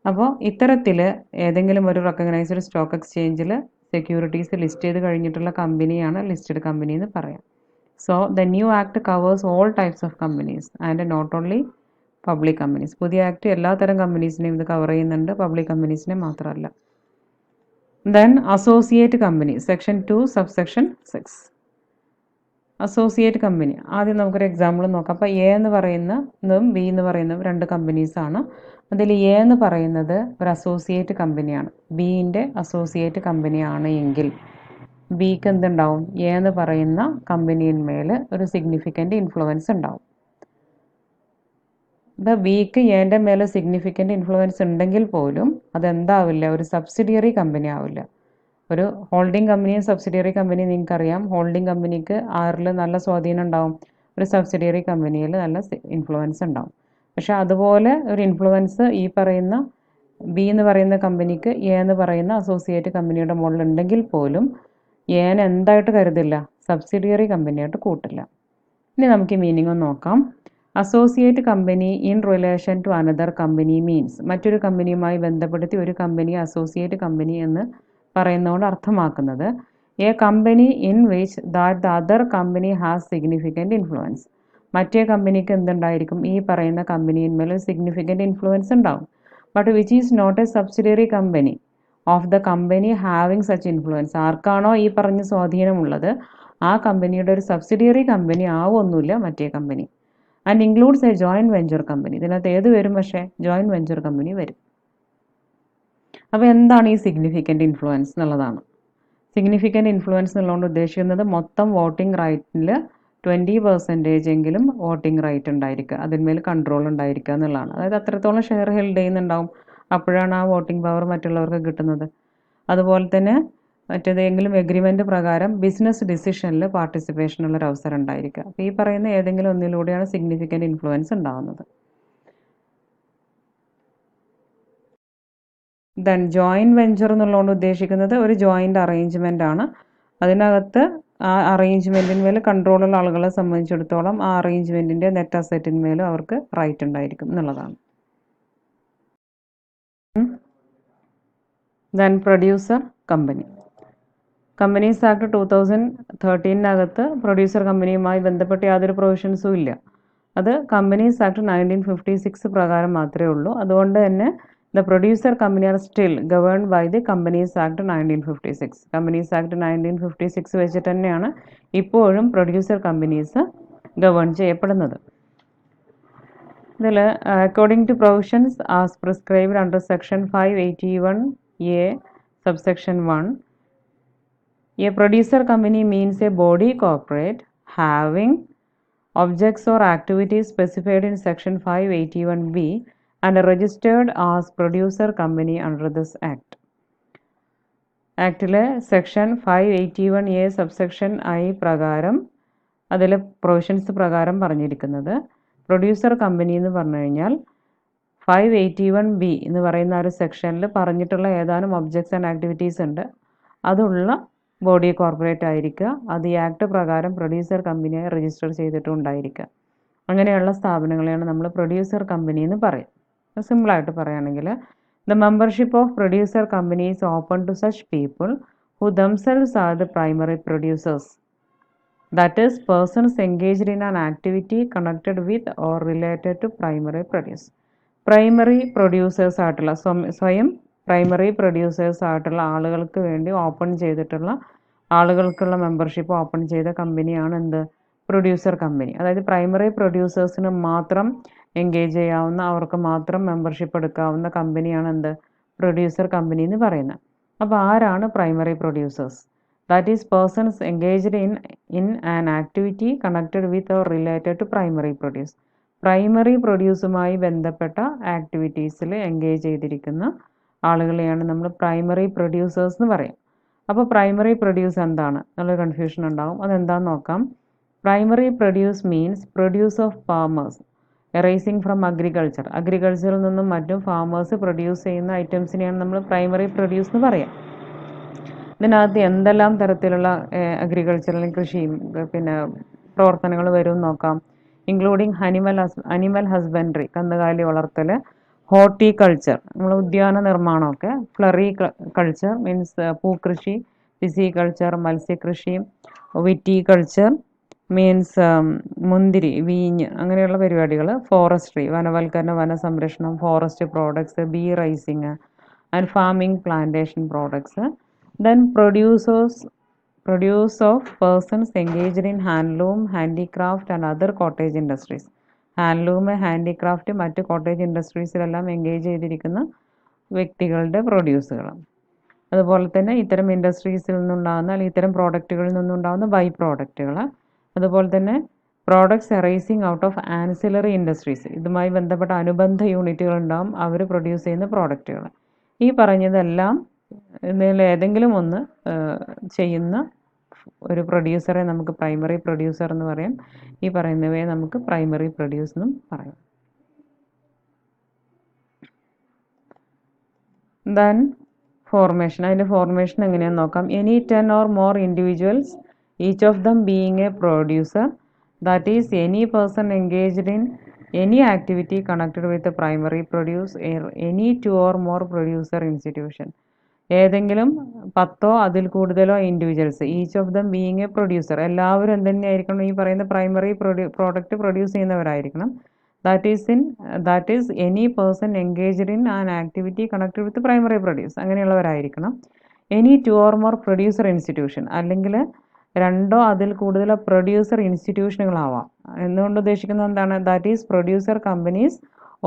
അപ്പോൾ ഇത്തരത്തിൽ ഏതെങ്കിലും ഒരു റെക്കഗ്നൈസ്ഡ് സ്റ്റോക്ക് എക്സ്ചേഞ്ചിൽ സെക്യൂരിറ്റീസ് ലിസ്റ്റ് ചെയ്ത് കഴിഞ്ഞിട്ടുള്ള കമ്പനിയാണ് ലിസ്റ്റഡ് കമ്പനി എന്ന് പറയാം. So the new act covers all types of companies and not only public companies. പുതിയ ആക്ട് എല്ലാത്തരം കമ്പനീസിനെയും ഇത് കവർ ചെയ്യുന്നുണ്ട്, പബ്ലിക് കമ്പനീസിനെ മാത്രമല്ല. Then associate company, section 2 subsection 6. Associate company ആദ്യം നമുക്കൊരു എക്സാമ്പിൾ നോക്കാം. അപ്പോൾ എ എന്ന് പറയുന്നതും ബി എന്ന് പറയുന്നതും രണ്ട് കമ്പനീസാണ്. അതിൽ എ എന്ന് പറയുന്നത് ഒരു അസോസിയേറ്റ് കമ്പനിയാണ്. ബിൻ്റെ അസോസിയേറ്റ് കമ്പനിയാണ് എങ്കിൽ ബിക്ക് എന്തുണ്ടാവും, എ എന്ന് പറയുന്ന കമ്പനിയിന്മേൽ ഒരു സിഗ്നിഫിക്കൻ്റ് ഇൻഫ്ലുവൻസ് ഉണ്ടാവും. ഇപ്പോൾ ബിക്ക് എൻ്റെ മേലെ സിഗ്നിഫിക്കൻ്റ് ഇൻഫ്ലുവൻസ് ഉണ്ടെങ്കിൽ പോലും അതെന്താവില്ല, ഒരു സബ്സിഡിയറി കമ്പനി ആവില്ല. ഒരു ഹോൾഡിംഗ് കമ്പനിയും സബ്സിഡിയറി കമ്പനിയും നിങ്ങൾക്കറിയാം. ഹോൾഡിംഗ് കമ്പനിക്ക് ആരിൽ നല്ല സ്വാധീനം ഉണ്ടാവും, ഒരു സബ്സിഡിയറി കമ്പനിയിൽ നല്ല ഇൻഫ്ലുവൻസ് ഉണ്ടാവും. പക്ഷെ അതുപോലെ ഒരു ഇൻഫ്ലുവൻസ് ഈ പറയുന്ന ബി എന്ന് പറയുന്ന കമ്പനിക്ക് എ എന്ന് പറയുന്ന അസോസിയേറ്റ് കമ്പനിയുടെ മുകളിൽ ഉണ്ടെങ്കിൽ പോലും എനെ എന്തായിട്ട് കരുതില്ല, സബ്സിഡിയറി കമ്പനിയായിട്ട് കൂട്ടില്ല. ഇനി നമുക്ക് ഈ മീനിങ് ഒന്ന് നോക്കാം. Associate company in relation to another company means, മറ്റൊരു കമ്പനിയുമായി ബന്ധപ്പെടുത്തി ഒരു കമ്പനി അസോസിയേറ്റ് കമ്പനി എന്ന് പറയുന്നതുകൊണ്ട് അർത്ഥമാക്കുന്നത് a company in which that the other company has significant influence. മറ്റേ കമ്പനിക്ക് എന്തുണ്ടായിരിക്കും, ഈ പറയുന്ന കമ്പനിയിന്മേൽ ഒരു സിഗ്നിഫിക്കൻ്റ് ഇൻഫ്ലുവൻസ് ഉണ്ടാവും. But which is not a subsidiary company of the company having such influence. ആർക്കാണോ ഈ പറഞ്ഞ സ്വാധീനമുള്ളത് ആ കമ്പനിയുടെ ഒരു സബ്സിഡിയറി കമ്പനി ആവുമൊന്നുമില്ല മറ്റേ company. And includes A joint venture company. ഇതിനകത്ത് ഏത് വരും, പക്ഷേ ജോയിൻറ്റ് വെഞ്ചർ കമ്പനി വരും. അപ്പോൾ എന്താണ് ഈ സിഗ്നിഫിക്കൻ്റ് ഇൻഫ്ലുവൻസ് എന്നുള്ളതാണ്. സിഗ്നിഫിക്കൻ്റ് ഇൻഫ്ലുവൻസ് എന്നുള്ളതുകൊണ്ട് ഉദ്ദേശിക്കുന്നത് മൊത്തം വോട്ടിംഗ് റൈറ്റിൽ 20% എങ്കിലും വോട്ടിംഗ് റൈറ്റ് ഉണ്ടായിരിക്കുക, അതിന്മേൽ കൺട്രോൾ ഉണ്ടായിരിക്കുക എന്നുള്ളതാണ്. അതായത് അത്രത്തോളം ഷെയർ ഹെൽഡ് ചെയ്യുന്നുണ്ടാവും, അപ്പോഴാണ് ആ വോട്ടിംഗ് പവർ മറ്റുള്ളവർക്ക് കിട്ടുന്നത്. അതുപോലെ തന്നെ മറ്റേതെങ്കിലും എഗ്രിമെൻറ്റ് പ്രകാരം ബിസിനസ് ഡിസിഷനിൽ പാർട്ടിസിപ്പേഷനുള്ള ഒരു അവസരം ഉണ്ടായിരിക്കുക. അപ്പോൾ ഈ പറയുന്ന ഏതെങ്കിലും ഒന്നിലൂടെയാണ് സിഗ്നിഫിക്കൻ്റ് ഇൻഫ്ലുവൻസ് ഉണ്ടാകുന്നത്. ദെൻ ജോയിൻറ്റ് വെഞ്ചർ എന്നുള്ളതുകൊണ്ട് ഉദ്ദേശിക്കുന്നത് ഒരു ജോയിൻ്റ് അറേഞ്ച്മെൻ്റ് ആണ്. അതിനകത്ത് ആ അറേഞ്ച്മെൻറ്റിന്മേൽ കൺട്രോളുള്ള ആളുകളെ സംബന്ധിച്ചിടത്തോളം ആ അറേഞ്ച്മെൻറ്റിൻ്റെ നെറ്റ് അസറ്റിന്മേലും അവർക്ക് റൈറ്റ് ഉണ്ടായിരിക്കും എന്നുള്ളതാണ്. Then producer company. Companies act 2013 producer കമ്പനിയുമായി ബന്ധപ്പെട്ട് യാതൊരു പ്രൊവിഷൻസും ഇല്ല. അത് കമ്പനീസ് ആക്ട് 1956 പ്രകാരം മാത്രമേ ഉള്ളൂ. അതുകൊണ്ട് തന്നെ the producer company are still governed by the Companies Act 1956. Companies Act 1956 വെച്ചിട്ട് തന്നെയാണ് ഇപ്പോഴും പ്രൊഡ്യൂസർ കമ്പനീസ് ഗവേൺ ചെയ്യപ്പെടുന്നത്. ഇതിൽ according to provisions as prescribed under section 581A subsection 1, a producer company means a body corporate having objects or activities specified in section 581B and registered as producer company under this act. ആക്ടിലെ section 581A subsection I പ്രകാരം അതിലെ provisions പ്രകാരം പറഞ്ഞിരിക്കുന്നത് producer company എന്ന് പറഞ്ഞു കഴിഞ്ഞാൽ 581B എന്ന് പറയുന്ന ഒരു സെക്ഷനിൽ പറഞ്ഞിട്ടുള്ള ഏതാനും ഒബ്ജക്ട്സ് ആൻഡ് ആക്ടിവിറ്റീസ് ഉണ്ട്, അതുള്ള ബോഡി കോർപ്പറേറ്റ് ആയിരിക്കുക, അത് ഈ ആക്ട് പ്രകാരം പ്രൊഡ്യൂസർ കമ്പനിയായി രജിസ്റ്റർ ചെയ്തിട്ടുണ്ടായിരിക്കുക. അങ്ങനെയുള്ള സ്ഥാപനങ്ങളെയാണ് നമ്മൾ പ്രൊഡ്യൂസർ കമ്പനി എന്ന് പറയും. സിമ്പിളായിട്ട് പറയുകയാണെങ്കിൽ the membership of producer company is open to such people who themselves are the primary producers. That is persons engaged in an activity connected with or related to primary produce. Primary producers ആയിട്ടുള്ള സ്വയം primary producers ആയിട്ടുള്ള ആളുകൾക്ക് വേണ്ടി open ചെയ്തിട്ടുള്ള ആളുകൾക്കുള്ള membership open ചെയ്ത കമ്പനിയാണ് എന്ത്? Producer company. അതായത് പ്രൈമറി പ്രൊഡ്യൂസേഴ്സിന് മാത്രം എൻഗേജ് ചെയ്യാവുന്ന, അവർക്ക് മാത്രം മെമ്പർഷിപ്പ് എടുക്കാവുന്ന കമ്പനിയാണ് എന്ത്? പ്രൊഡ്യൂസർ കമ്പനി എന്ന് പറയുന്നത്. അപ്പോൾ ആരാണ് primary producers? That is persons engaged in an activity connected with or related to primary produce. Primary പ്രൊഡ്യൂസുമായി ബന്ധപ്പെട്ട ആക്ടിവിറ്റീസിൽ എൻഗേജ് ചെയ്തിരിക്കുന്ന ആളുകളെയാണ് നമ്മൾ പ്രൈമറി പ്രൊഡ്യൂസേഴ്സ് എന്ന് പറയും. അപ്പോൾ പ്രൈമറി പ്രൊഡ്യൂസ് എന്താണ്? നല്ല കൺഫ്യൂഷൻ ഉണ്ടാകും. അതെന്താണെന്ന് നോക്കാം. Primary produce means produce of farmers arising from agriculture. അഗ്രികൾച്ചറിൽ നിന്നും മറ്റും ഫാമേഴ്സ് പ്രൊഡ്യൂസ് ചെയ്യുന്ന ഐറ്റംസിനെയാണ് നമ്മൾ പ്രൈമറി പ്രൊഡ്യൂസ് എന്ന് പറയാം. ഇതിനകത്ത് എന്തെല്ലാം തരത്തിലുള്ള അഗ്രികൾച്ചറൽ കൃഷിയും പിന്നെ പ്രവർത്തനങ്ങൾ വരും നോക്കാം. ഇൻക്ലൂഡിങ് അനിമൽ ഹസ്ബൻഡറി, കന്നുകാലി വളർത്തൽ, ഹോർട്ടിക്കൾച്ചർ നമ്മൾ ഉദ്യാന നിർമ്മാണമൊക്കെ, ഫ്ലറി കൾച്ചർ മീൻസ് പൂക്കൃഷി, ഫിസിക്കൾച്ചർ മത്സ്യകൃഷി, വിറ്റിക്കൾച്ചർ മീൻസ് മുന്തിരി, വീഞ്ഞ്, അങ്ങനെയുള്ള പരിപാടികൾ, ഫോറസ്ട്രി വനവൽക്കരണം, വനസംരക്ഷണം, forest products, bee raising and farming plantation products. Then produce of persons engaged in handloom, handicraft and other cottage industries. Handloom, handicraft, മറ്റ് കോട്ടേജ് ഇൻഡസ്ട്രീസിലെല്ലാം എൻഗേജ് ചെയ്തിരിക്കുന്ന വ്യക്തികളുടെ പ്രൊഡ്യൂസുകൾ. അതുപോലെ തന്നെ ഇത്തരം ഇൻഡസ്ട്രീസിൽ നിന്നുണ്ടാകുന്ന അല്ലെങ്കിൽ ഇത്തരം പ്രോഡക്റ്റുകളിൽ നിന്നുണ്ടാകുന്ന ബൈ പ്രോഡക്റ്റുകൾ. അതുപോലെ തന്നെ products arising out of ancillary industries, ഇതുമായി ബന്ധപ്പെട്ട അനുബന്ധ യൂണിറ്റുകൾ ഉണ്ടാകും, അവർ പ്രൊഡ്യൂസ് ചെയ്യുന്ന പ്രോഡക്റ്റുകൾ. ഈ പറഞ്ഞതെല്ലാം ഇതിൽ ഏതെങ്കിലും ഒന്ന് ചെയ്യുന്ന ഒരു പ്രൊഡ്യൂസറെ നമുക്ക് പ്രൈമറി പ്രൊഡ്യൂസർ എന്ന് പറയാം. ഈ പറയുന്നവയെ നമുക്ക് പ്രൈമറി പ്രൊഡ്യൂസ് എന്നും പറയാം. Then formation. അതിൻ്റെ ഫോർമേഷൻ എങ്ങനെയാണെന്ന് നോക്കാം. Any 10 or more individuals, each of them being a producer, that is any person engaged in any activity connected with the primary produce, any 2 or more producer institution. ഏതെങ്കിലും 10 അതിൽ കൂടുതലോ individuals, each of them being a producer, എല്ലാവരും എന്തുതന്നെയായിരിക്കണം? ഈ പറയുന്ന primary product produce ചെയ്യുന്നവരായിരിക്കണം. That is any person engaged in an activity connected with primary produce, അങ്ങനെയുള്ളവരായിരിക്കണം. Any 2 or more producer institution, അല്ലെങ്കിൽ 2 അതിൽ കൂടുതലോ പ്രൊഡ്യൂസർ ഇൻസ്റ്റിറ്റ്യൂഷനുകളാവാം. എന്നുകൊണ്ട് ഉദ്ദേശിക്കുന്നത് എന്താണ്? That is producer companies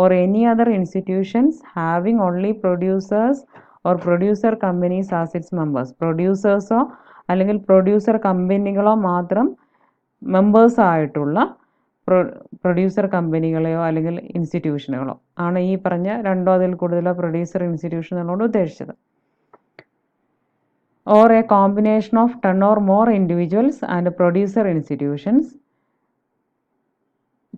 or any other institutions having only producers or producer companies as its members. പ്രൊഡ്യൂസേഴ്സോ അല്ലെങ്കിൽ പ്രൊഡ്യൂസർ കമ്പനികളോ മാത്രം മെമ്പേഴ്സ് ആയിട്ടുള്ള പ്രൊഡ്യൂസർ കമ്പനികളെയോ അല്ലെങ്കിൽ ഇൻസ്റ്റിറ്റ്യൂഷനുകളോ ആണ് ഈ പറഞ്ഞ 2 അതിൽ കൂടുതലോ പ്രൊഡ്യൂസർ ഇൻസ്റ്റിറ്റ്യൂഷനുകളോട് ഉദ്ദേശിച്ചത്. Or A combination of 10 or more individuals and producer institutions.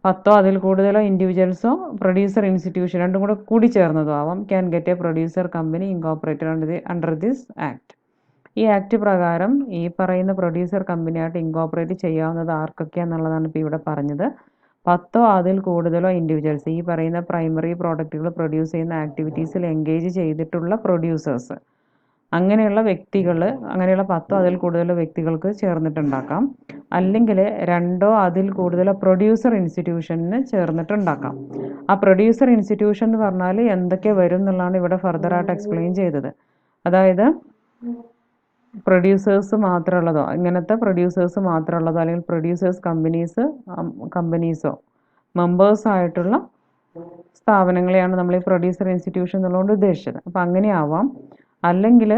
10 അതിൽ കൂടുതലോ ഇൻഡിവിജ്വൽസോ പ്രൊഡ്യൂസർ ഇൻസ്റ്റിറ്റ്യൂഷൻ രണ്ടും കൂടെ കൂടി ചേർന്നതോ ആവാം. Can get A producer company incorporated under this act. ഈ ആക്ട് പ്രകാരം ഈ പറയുന്ന പ്രൊഡ്യൂസർ കമ്പനിയായിട്ട് ഇൻകോപ്പറേറ്റ് ചെയ്യാവുന്നത് ആർക്കൊക്കെയാണെന്നുള്ളതാണ് ഇപ്പോൾ ഇവിടെ പറഞ്ഞത്. 10 അതിൽ കൂടുതലോ ഇൻഡിവിജ്വൽസ്, ഈ പറയുന്ന പ്രൈമറി പ്രോഡക്റ്റുകൾ പ്രൊഡ്യൂസ് ചെയ്യുന്ന ആക്ടിവിറ്റീസിൽ എൻഗേജ് ചെയ്തിട്ടുള്ള പ്രൊഡ്യൂസേഴ്സ്, അങ്ങനെയുള്ള വ്യക്തികൾ, അങ്ങനെയുള്ള 10 അതിൽ കൂടുതലോ വ്യക്തികൾക്ക് ചേർന്നിട്ടുണ്ടാക്കാം. അല്ലെങ്കിൽ 2 അതിൽ കൂടുതലോ പ്രൊഡ്യൂസർ ഇൻസ്റ്റിറ്റ്യൂഷന് ചേർന്നിട്ടുണ്ടാക്കാം. ആ പ്രൊഡ്യൂസർ ഇൻസ്റ്റിറ്റ്യൂഷൻ എന്ന് പറഞ്ഞാൽ എന്തൊക്കെ വരും എന്നുള്ളതാണ് ഇവിടെ ഫർദറായിട്ട് എക്സ്പ്ലെയിൻ ചെയ്തത്. അതായത് പ്രൊഡ്യൂസേഴ്സ് മാത്രമുള്ളതോ, ഇങ്ങനത്തെ പ്രൊഡ്യൂസേഴ്സ് മാത്രമുള്ളതോ അല്ലെങ്കിൽ പ്രൊഡ്യൂസേഴ്സ് കമ്പനീസോ മെമ്പേഴ്സ് ആയിട്ടുള്ള സ്ഥാപനങ്ങളെയാണ് നമ്മൾ ഈ പ്രൊഡ്യൂസർ ഇൻസ്റ്റിറ്റ്യൂഷൻ എന്നുള്ളതുകൊണ്ട് ഉദ്ദേശിച്ചത്. അപ്പം അങ്ങനെയാവാം. അല്ലെങ്കിൽ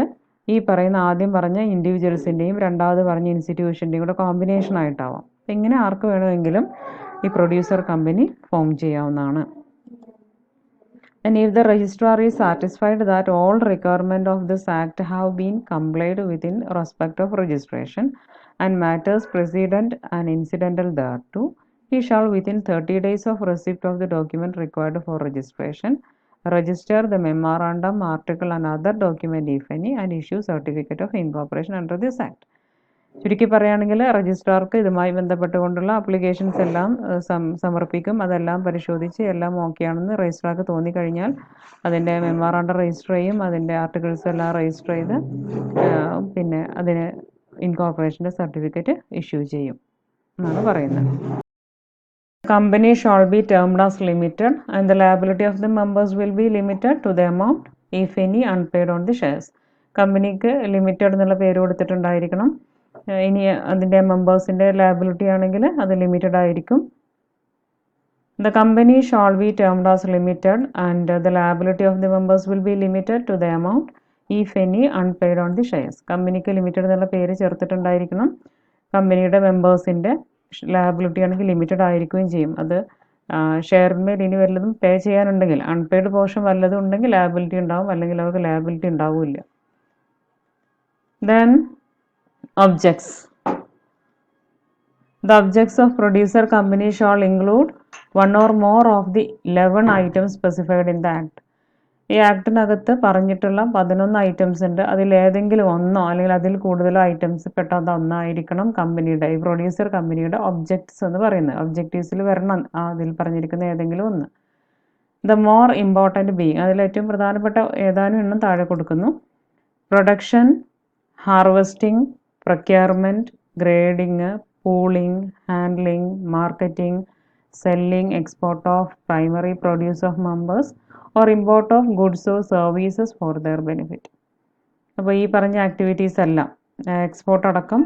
ഈ പറയുന്ന ആദ്യം പറഞ്ഞ ഇൻഡിവിജ്വൽസിൻ്റെയും രണ്ടാമത് പറഞ്ഞ ഇൻസ്റ്റിറ്റ്യൂഷൻ്റെയും കൂടെ കോമ്പിനേഷൻ ആയിട്ടാവാം. അപ്പം ഇങ്ങനെ ആർക്ക് വേണമെങ്കിലും ഈ പ്രൊഡ്യൂസർ കമ്പനി ഫോം ചെയ്യാവുന്നതാണ്. And if the registrar is satisfied that all requirements of this act have been complied with in respect of registration and matters precedent and incidental thereto, he shall within 30 days of receipt of the document required for registration register the memorandum, article and other document if any, and issue certificate of incorporation under this act. ചുരുക്കി പറയുകയാണെങ്കിൽ രജിസ്ട്രാർക്ക് ഇതുമായി ബന്ധപ്പെട്ടുകൊണ്ടുള്ള applications എല്ലാം സമർപ്പിക്കും. അതെല്ലാം പരിശോധിച്ച് എല്ലാം ഓക്കെയാണെന്ന് രജിസ്ട്രാർക്ക് തോന്നിക്കഴിഞ്ഞാൽ അതിൻ്റെ മെമ്മോറാണ്ടം രജിസ്റ്റർ ചെയ്യും, അതിൻ്റെ ആർട്ടിക്കിൾസ് എല്ലാം രജിസ്റ്റർ ചെയ്ത് പിന്നെ അതിന് ഇൻകോർപ്പറേഷൻ്റെ സർട്ടിഫിക്കറ്റ് ഇഷ്യൂ ചെയ്യും എന്നാണ് പറയുന്നത്. Company shall be termed as limited and the liability of the members will be limited to the amount if any unpaid on the shares. കമ്പനിക്ക് ലിമിറ്റഡ് എന്നുള്ള പേര് കൊടുത്തിട്ടുണ്ടായിരിക്കണം. ഇനി അതിൻ്റെ മെമ്പേഴ്സിൻ്റെ ലയബിലിറ്റി ആണെങ്കിൽ അത് ലിമിറ്റഡ് ആയിരിക്കും. The company shall be termed as limited and the liability of the members will be limited to the amount if any unpaid on the shares. കമ്പനിക്ക് limited എന്നുള്ള പേര് ചേർത്തിട്ടുണ്ടായിരിക്കണം. കമ്പനിയുടെ മെമ്പേഴ്സിൻ്റെ ലയബിലിറ്റി ആണെങ്കിൽ ലിമിറ്റഡ് ആയിരിക്കുകയും ചെയ്യും. അത് ഷെയറിന്മേൽ ഇനി വല്ലതും പേ ചെയ്യാനുണ്ടെങ്കിൽ അൺപെയ്ഡ് പോർഷൻ വല്ലതും ഉണ്ടെങ്കിൽ ലയബിലിറ്റി ഉണ്ടാവും, അല്ലെങ്കിൽ അവർക്ക് ലയബിലിറ്റി ഉണ്ടാവില്ല. Then objects. The objects of producer company shall include one or more of the 11 items specified in the act. ഈ ആക്ടിനകത്ത് പറഞ്ഞിട്ടുള്ള 11 ഐറ്റംസ് ഉണ്ട്. അതിലേതെങ്കിലും ഒന്നോ അല്ലെങ്കിൽ അതിൽ കൂടുതലോ ഐറ്റംസ് പെട്ടെന്ന് ഒന്നായിരിക്കണം കമ്പനിയുടെ, ഈ പ്രൊഡ്യൂസർ കമ്പനിയുടെ ഒബ്ജക്ട്സ് എന്ന് പറയുന്നത്. ഒബ്ജക്റ്റീവ്സിൽ വരണം അതിൽ പറഞ്ഞിരിക്കുന്ന ഏതെങ്കിലും ഒന്ന്. ദ മോർ ഇമ്പോർട്ടൻറ്റ് ബീയിങ്, അതിലേറ്റവും പ്രധാനപ്പെട്ട ഏതാനും എണ്ണം താഴെ കൊടുക്കുന്നു. Production, harvesting, procurement, grading, pooling, handling, marketing, selling, export of primary produce of members or import of goods or services for their benefit. അപ്പോൾ ഈ പറഞ്ഞ ആക്ടിവിറ്റീസ് എല്ലാം എക്സ്പോർട്ട് അടക്കം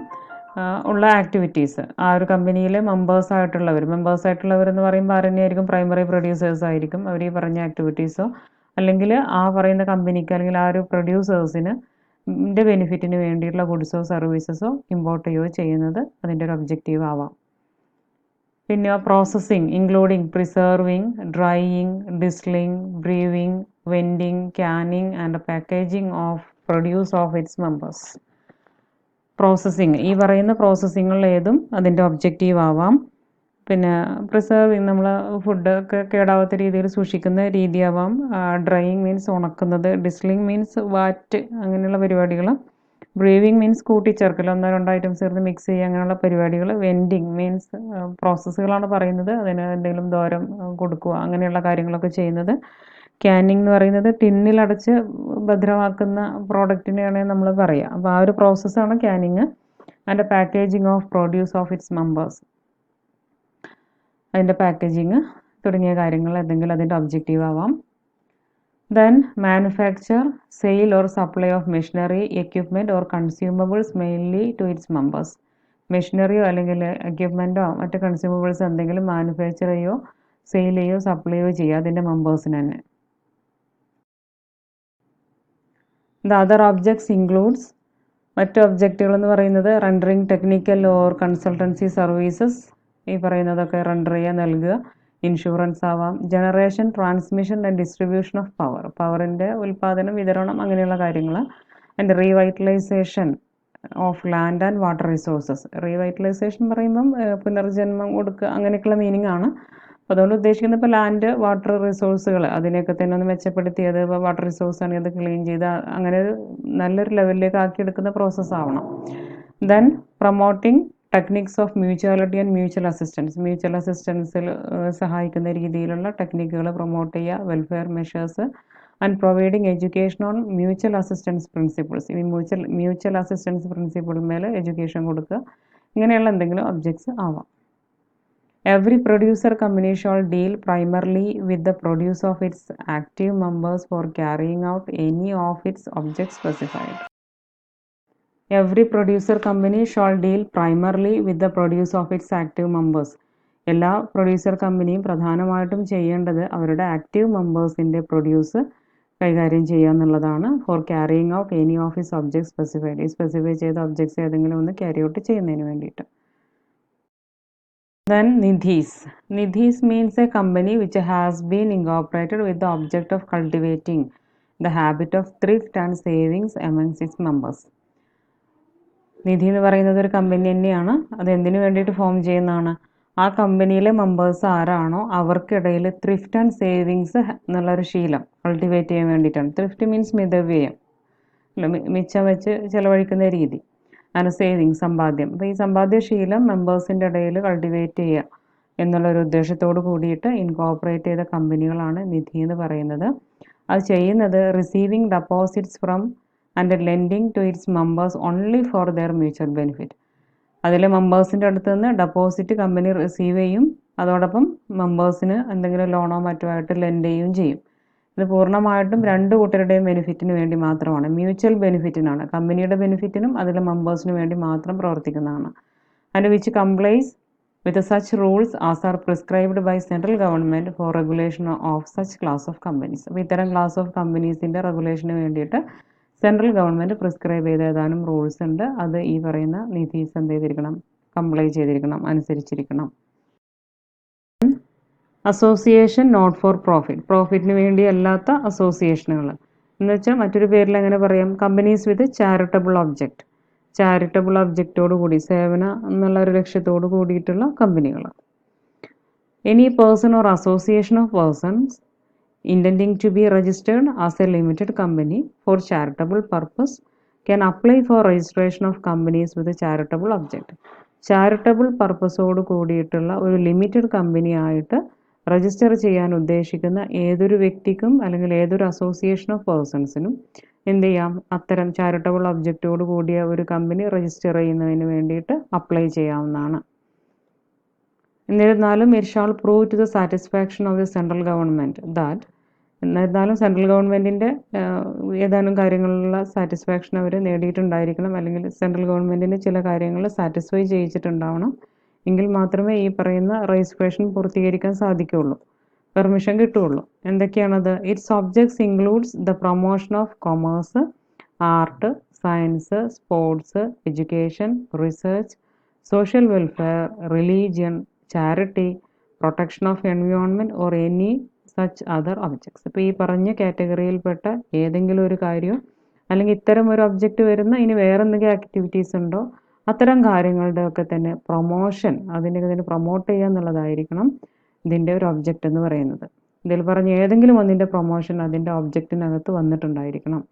ഉള്ള ആക്ടിവിറ്റീസ് ആ ഒരു കമ്പനിയിലെ മെമ്പേഴ്സായിട്ടുള്ളവർ എന്ന് പറയുമ്പോൾ ആരെന്നെയായിരിക്കും? പ്രൈമറി പ്രൊഡ്യൂസേഴ്സ് ആയിരിക്കും. അവർ ഈ പറഞ്ഞ ആക്ടിവിറ്റീസോ അല്ലെങ്കിൽ ആ പറയുന്ന കമ്പനിക്ക് അല്ലെങ്കിൽ ആ ഒരു പ്രൊഡ്യൂസേഴ്സിന് ബെനിഫിറ്റിന് വേണ്ടിയിട്ടുള്ള ഗുഡ്സോ സർവീസസോ ഇമ്പോർട്ട് ചെയ്യുകയോ ചെയ്യുന്നത് അതിൻ്റെ ഒരു ഒബ്ജക്റ്റീവ് ആവാം. പിന്നെ processing including preserving, drying, distilling, brewing, vending, canning and packaging of produce of its members. Processing, ഈ പറയുന്ന പ്രോസസ്സിങ്ങുകളിൽ ഏതും അതിൻ്റെ ഒബ്ജക്റ്റീവ് ആവാം. പിന്നെ പ്രിസർവിങ്, നമ്മൾ ഫുഡൊക്കെ കേടാവാത്ത രീതിയിൽ സൂക്ഷിക്കുന്ന രീതിയാവാം. ഡ്രൈയിങ് മീൻസ് ഉണക്കുന്നത്, ഡിസ്റ്റിലിംഗ് മീൻസ് വാറ്റ്, അങ്ങനെയുള്ള പരിപാടികൾ. ബ്രീവിംഗ് മീൻസ് കൂട്ടിച്ചേർക്കൽ, ഒന്നോ രണ്ടോ ഐറ്റംസ് ചേർത്ത് മിക്സ് ചെയ്യുക, അങ്ങനെയുള്ള പരിപാടികൾ. വെൻഡിങ് മീൻസ് പ്രോസസ്സുകളാണ് പറയുന്നത്, അതിന് എന്തെങ്കിലും ദോരം കൊടുക്കുക, അങ്ങനെയുള്ള കാര്യങ്ങളൊക്കെ ചെയ്യുന്നത്. ക്യാനിങ് എന്ന് പറയുന്നത് ടിന്നിലടച്ച് ഭദ്രമാക്കുന്ന പ്രോഡക്റ്റിനെയാണ് നമ്മൾ പറയുക. അപ്പോൾ ആ ഒരു പ്രോസസ്സാണ് canning. And packaging of produce of its members, അതിൻ്റെ പാക്കേജിങ് തുടങ്ങിയ കാര്യങ്ങൾ എന്തെങ്കിലും അതിൻ്റെ ഒബ്ജക്റ്റീവ് ആവാം. Then manufacture, sale or supply of machinery, equipment or consumables mainly to its members. മെഷീനറിയോ അല്ലെങ്കിൽ എക്യുപ്മെൻറ്റോ മറ്റ് കൺസ്യൂമബിൾസ് എന്തെങ്കിലും മാനുഫാക്ചർ ചെയ്യുകയോ സെയിൽ ചെയ്യുകയോ സപ്ലൈ ചെയ്യുകയോ ചെയ്യുക അതിൻ്റെ മെമ്പേഴ്സിന് തന്നെ. ദ അതർ ഒബ്ജക്ട്സ് ഇൻക്ലൂഡ്സ്, മറ്റ് ഒബ്ജക്റ്റുകൾ എന്ന് പറയുന്നത് rendering technical or consultancy services, ഈ പറയുന്നതൊക്കെ റെൻഡർ ചെയ്യുക, നൽകുക. ഇൻഷുറൻസ് ആവാം. Generation, transmission and distribution of power, പവറിൻ്റെ ഉൽപ്പാദനം, വിതരണം, അങ്ങനെയുള്ള കാര്യങ്ങൾ. And revitalisation of land and water resources. Revitalisation പറയുമ്പം പുനർജന്മം കൊടുക്കുക, അങ്ങനെയൊക്കെയുള്ള മീനിങ് ആണ്. അപ്പോൾ അതുകൊണ്ട് ഉദ്ദേശിക്കുന്നത് ഇപ്പോൾ ലാൻഡ്, വാട്ടർ റിസോഴ്സുകൾ അതിനെയൊക്കെ തന്നെ ഒന്ന് മെച്ചപ്പെടുത്തിയത്, ഇപ്പോൾ വാട്ടർ റിസോഴ്സ് ആണെങ്കിൽ അത് ക്ലീൻ ചെയ്ത് അങ്ങനെ നല്ലൊരു ലെവലിലേക്ക് ആക്കിയെടുക്കുന്ന പ്രോസസ്സ് ആവണം. Then promoting techniques of mutuality and mutual assistance, mutual അസിസ്റ്റൻസിൽ സഹായിക്കുന്ന രീതിയിലുള്ള ടെക്നിക്കുകൾ പ്രൊമോട്ട് ചെയ്യുക. Welfare measures and providing education on mutual assistance principles, ഈ മ്യൂച്വൽ അസിസ്റ്റൻസ് പ്രിൻസിപ്പിളിന്മേൽ എഡ്യൂക്കേഷൻ കൊടുക്കുക. ഇങ്ങനെയുള്ള എന്തെങ്കിലും ഒബ്ജക്ട്സ് ആവാം. Every producer company shall deal primarily with the produce of its active members for carrying out any of its objects specified. Every producer company shall deal primarily with the produce of its active members. എല്ലാ producer കമ്പനിയും പ്രധാനമായിട്ടും ചെയ്യേണ്ടത് അവരുടെ active മെമ്പേഴ്സിൻ്റെ produce കൈകാര്യം ചെയ്യുക എന്നുള്ളതാണ്. Four carrying out any of its objects specified, ഈ specify ചെയ്ത ഒബ്ജക്ട്സ് ഏതെങ്കിലും ഒന്ന് ക്യാരി ഔട്ട് ചെയ്യുന്നതിന് വേണ്ടിയിട്ട്. Then nidhis. Nidhis means a company which has been incorporated with the object of cultivating the habit of thrift and savings amongst its members. നിധി എന്ന് പറയുന്നത് ഒരു company തന്നെയാണ്. അത് എന്തിനു വേണ്ടിയിട്ട് ഫോം ചെയ്യുന്നതാണ്? ആ കമ്പനിയിലെ മെമ്പേഴ്സ് ആരാണോ അവർക്കിടയിൽ ത്രിഫ്റ്റ് ആൻഡ് സേവിങ്സ് എന്നുള്ളൊരു ശീലം, കൾട്ടിവേറ്റ് ചെയ്യാൻ വേണ്ടിയിട്ടാണ്. ത്രിഫ്റ്റ് മീൻസ് മിതവ്യയം, മിച്ചം വെച്ച് ചിലവഴിക്കുന്ന രീതി. ആണ് സേവിങ്, സമ്പാദ്യം. അപ്പോൾ ഈ സമ്പാദ്യശീലം മെമ്പേഴ്സിൻ്റെ ഇടയിൽ കൾട്ടിവേറ്റ് ചെയ്യുക എന്നുള്ളൊരു ഉദ്ദേശത്തോട് കൂടിയിട്ട് ഇൻകോർപ്പറേറ്റ് ചെയ്ത കമ്പനികളാണ് നിധി എന്ന് പറയുന്നത്. അത് ചെയ്യുന്നത് receiving deposits from and lending to its members only for their mutual benefit. അതിൽ മെമ്പേഴ്സിൻ്റെ അടുത്ത് നിന്ന് ഡെപ്പോസിറ്റ് കമ്പനി റിസീവ് ചെയ്യും, അതോടൊപ്പം മെമ്പേഴ്സിന് എന്തെങ്കിലും ലോണോ മറ്റോ ആയിട്ട് ലെൻഡ് ചെയ്യുകയും ചെയ്യും. ഇത് പൂർണ്ണമായിട്ടും രണ്ട് കൂട്ടരുടെയും ബെനിഫിറ്റിന് വേണ്ടി മാത്രമാണ്, മ്യൂച്വൽ ബെനിഫിറ്റിനാണ്, കമ്പനിയുടെ ബെനിഫിറ്റിനും അതിലെ മെമ്പേഴ്സിന് വേണ്ടി മാത്രം പ്രവർത്തിക്കുന്നതാണ്. And which complies with such rules as are prescribed by central government for regulation of such class of companies. അപ്പോൾ ഇത്തരം ക്ലാസ് ഓഫ് കമ്പനീസിൻ്റെ റെഗുലേഷന് വേണ്ടിയിട്ട് സെൻട്രൽ ഗവൺമെൻറ് പ്രിസ്ക്രൈബ് ചെയ്ത ഏതാനും റൂൾസ് ഉണ്ട്. അത് ഈ പറയുന്ന നിധീസ് എന്ത് ചെയ്തിരിക്കണം, കംപ്ലൈ ചെയ്തിരിക്കണം, അനുസരിച്ചിരിക്കണം. അസോസിയേഷൻ നോട്ട് ഫോർ പ്രോഫിറ്റ്, പ്രോഫിറ്റിന് വേണ്ടി അല്ലാത്ത അസോസിയേഷനുകൾ എന്ന് വെച്ചാൽ മറ്റൊരു പേരിൽ എങ്ങനെ പറയാം, companies with charitable object, charitable ഒബ്ജക്റ്റോട് കൂടി, സേവന എന്നുള്ള ഒരു ലക്ഷ്യത്തോട് കൂടിയിട്ടുള്ള കമ്പനികൾ. Any person or association of persons intending to be registered as a limited company for charitable purpose can apply for registration of companies with a charitable object. Charitable പർപ്പസോട് കൂടിയിട്ടുള്ള ഒരു ലിമിറ്റഡ് കമ്പനി ആയിട്ട് രജിസ്റ്റർ ചെയ്യാൻ ഉദ്ദേശിക്കുന്ന ഏതൊരു വ്യക്തിക്കും അല്ലെങ്കിൽ ഏതൊരു അസോസിയേഷൻ ഓഫ് പേഴ്സൺസിനും എന്ത് ചെയ്യാം, അത്തരം ചാരിറ്റബിൾ ഒബ്ജക്റ്റോട് കൂടിയ ഒരു കമ്പനി രജിസ്റ്റർ ചെയ്യുന്നതിന് വേണ്ടിയിട്ട് അപ്ലൈ ചെയ്യാവുന്നതാണ്. എന്നിരുന്നാലും it shall prove to the satisfaction of the central government that, എന്നിരുന്നാലും സെൻട്രൽ ഗവൺമെൻറ്റിൻ്റെ ഏതാനും കാര്യങ്ങളിലുള്ള സാറ്റിസ്ഫാക്ഷൻ അവർ നേടിയിട്ടുണ്ടായിരിക്കണം, അല്ലെങ്കിൽ സെൻട്രൽ ഗവൺമെൻറ്റിന് ചില കാര്യങ്ങൾ സാറ്റിസ്ഫൈ ചെയ്യിച്ചിട്ടുണ്ടാവണം, എങ്കിൽ മാത്രമേ ഈ പറയുന്ന രജിസ്ട്രേഷൻ പൂർത്തീകരിക്കാൻ സാധിക്കുകയുള്ളൂ, പെർമിഷൻ കിട്ടുകയുള്ളൂ. എന്തൊക്കെയാണത്? Its objects includes the promotion of commerce, art, science, sports, education, research, social welfare, religion, charity, protection of environment or any such other objects. ഇപ്പോൾ ഈ പറഞ്ഞ കാറ്റഗറിയിൽപ്പെട്ട ഏതെങ്കിലും ഒരു കാര്യം അല്ലെങ്കിൽ ഇത്തരം ഒരു ഒബ്ജക്റ്റ് വരുന്ന ഇനി വേറെ എന്തെങ്കിലും ആക്ടിവിറ്റീസ് ഉണ്ടോ, അത്തരം കാര്യങ്ങളുടെ ഒക്കെ തന്നെ പ്രൊമോഷൻ, ഇതിനെ പ്രൊമോട്ട് ചെയ്യുക എന്നുള്ളതായിരിക്കണം ഇതിൻ്റെ ഒരു ഒബ്ജക്റ്റ് എന്ന് പറയുന്നത്. ഇതിൽ പറഞ്ഞ ഏതെങ്കിലും ഒന്നിൻ്റെ പ്രൊമോഷൻ അതിൻ്റെ ഒബ്ജക്റ്റിനകത്ത് വന്നിട്ടുണ്ടായിരിക്കണം.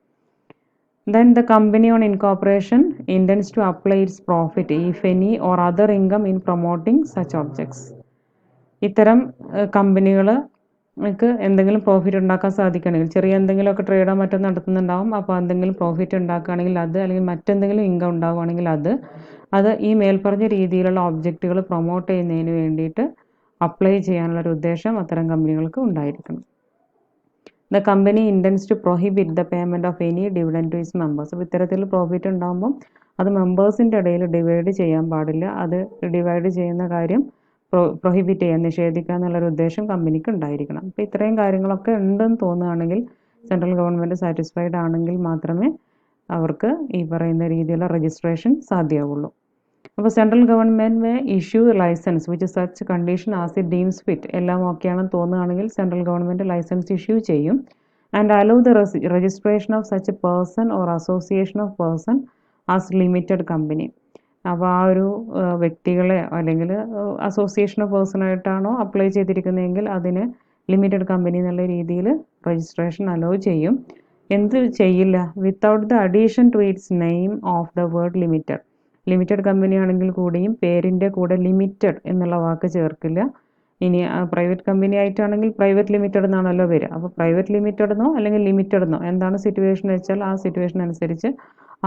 Then the company on incorporation intends to apply its profit, if any, or other income in promoting such objects. ഇത്തരം കമ്പനികൾക്ക് എന്തെങ്കിലും പ്രോഫിറ്റ് ഉണ്ടാക്കാൻ സാധിക്കുകയാണെങ്കിൽ, ചെറിയ എന്തെങ്കിലുമൊക്കെ ട്രേഡോ മറ്റോ നടത്തുന്നുണ്ടാവും, അപ്പോൾ എന്തെങ്കിലും പ്രോഫിറ്റ് ഉണ്ടാക്കുകയാണെങ്കിൽ അത്, അല്ലെങ്കിൽ മറ്റെന്തെങ്കിലും ഇൻകം ഉണ്ടാവുകയാണെങ്കിൽ അത് ഈ മേൽപ്പറഞ്ഞ രീതിയിലുള്ള ഒബ്ജക്റ്റുകൾ പ്രൊമോട്ട് ചെയ്യുന്നതിന് വേണ്ടിയിട്ട് അപ്ലൈ ചെയ്യാനുള്ളൊരു ഉദ്ദേശം അത്തരം കമ്പനികൾക്ക് ഉണ്ടായിരിക്കണം. The company intends to prohibit the payment of any dividend to its members. അപ്പോൾ ഇത്തരത്തിൽ പ്രോഫിറ്റ് ഉണ്ടാകുമ്പം അത് മെമ്പേഴ്സിൻ്റെ ഇടയിൽ ഡിവൈഡ് ചെയ്യാൻ പാടില്ല, അത് ഡിവൈഡ് ചെയ്യുന്ന കാര്യം പ്രൊഹിബിറ്റ് ചെയ്യാൻ, നിഷേധിക്കുക എന്നുള്ളൊരു ഉദ്ദേശം കമ്പനിക്ക് ഉണ്ടായിരിക്കണം. അപ്പോൾ ഇത്രയും കാര്യങ്ങളൊക്കെ ഉണ്ടെന്ന് തോന്നുകയാണെങ്കിൽ, സെൻട്രൽ ഗവൺമെൻറ് സാറ്റിസ്ഫൈഡ് ആണെങ്കിൽ മാത്രമേ അവർക്ക് ഈ പറയുന്ന രീതിയിലുള്ള രജിസ്ട്രേഷൻ സാധ്യമാവുള്ളൂ. അപ്പോൾ central government issue licence which such condition as it deems fit, എല്ലാം ഓക്കെയാണെന്ന് തോന്നുകയാണെങ്കിൽ സെൻട്രൽ ഗവൺമെൻറ് ലൈസൻസ് ഇഷ്യൂ ചെയ്യും. And allow the registration of such person or association of person as limited company. അപ്പോൾ ആ ഒരു വ്യക്തികളെ അല്ലെങ്കിൽ അസോസിയേഷൻ ഓഫ് പേഴ്സണായിട്ടാണോ അപ്ലൈ ചെയ്തിരിക്കുന്നതെങ്കിൽ അതിന് ലിമിറ്റഡ് കമ്പനി എന്നുള്ള രീതിയിൽ രജിസ്ട്രേഷൻ അലോ ചെയ്യും. എന്ത് ചെയ്യില്ല? Without the addition to its name of the word limited. Limited company ആണെങ്കിൽ കൂടിയും പേരിൻ്റെ കൂടെ ലിമിറ്റഡ് എന്നുള്ള വാക്ക് ചേർക്കില്ല. ഇനി പ്രൈവറ്റ് കമ്പനി ആയിട്ടാണെങ്കിൽ പ്രൈവറ്റ് ലിമിറ്റഡ് എന്നാണല്ലോ വരിക. അപ്പോൾ പ്രൈവറ്റ് ലിമിറ്റഡ് എന്നോ അല്ലെങ്കിൽ ലിമിറ്റഡ് എന്നോ എന്താണ് സിറ്റുവേഷൻ വെച്ചാൽ ആ സിറ്റുവേഷൻ അനുസരിച്ച്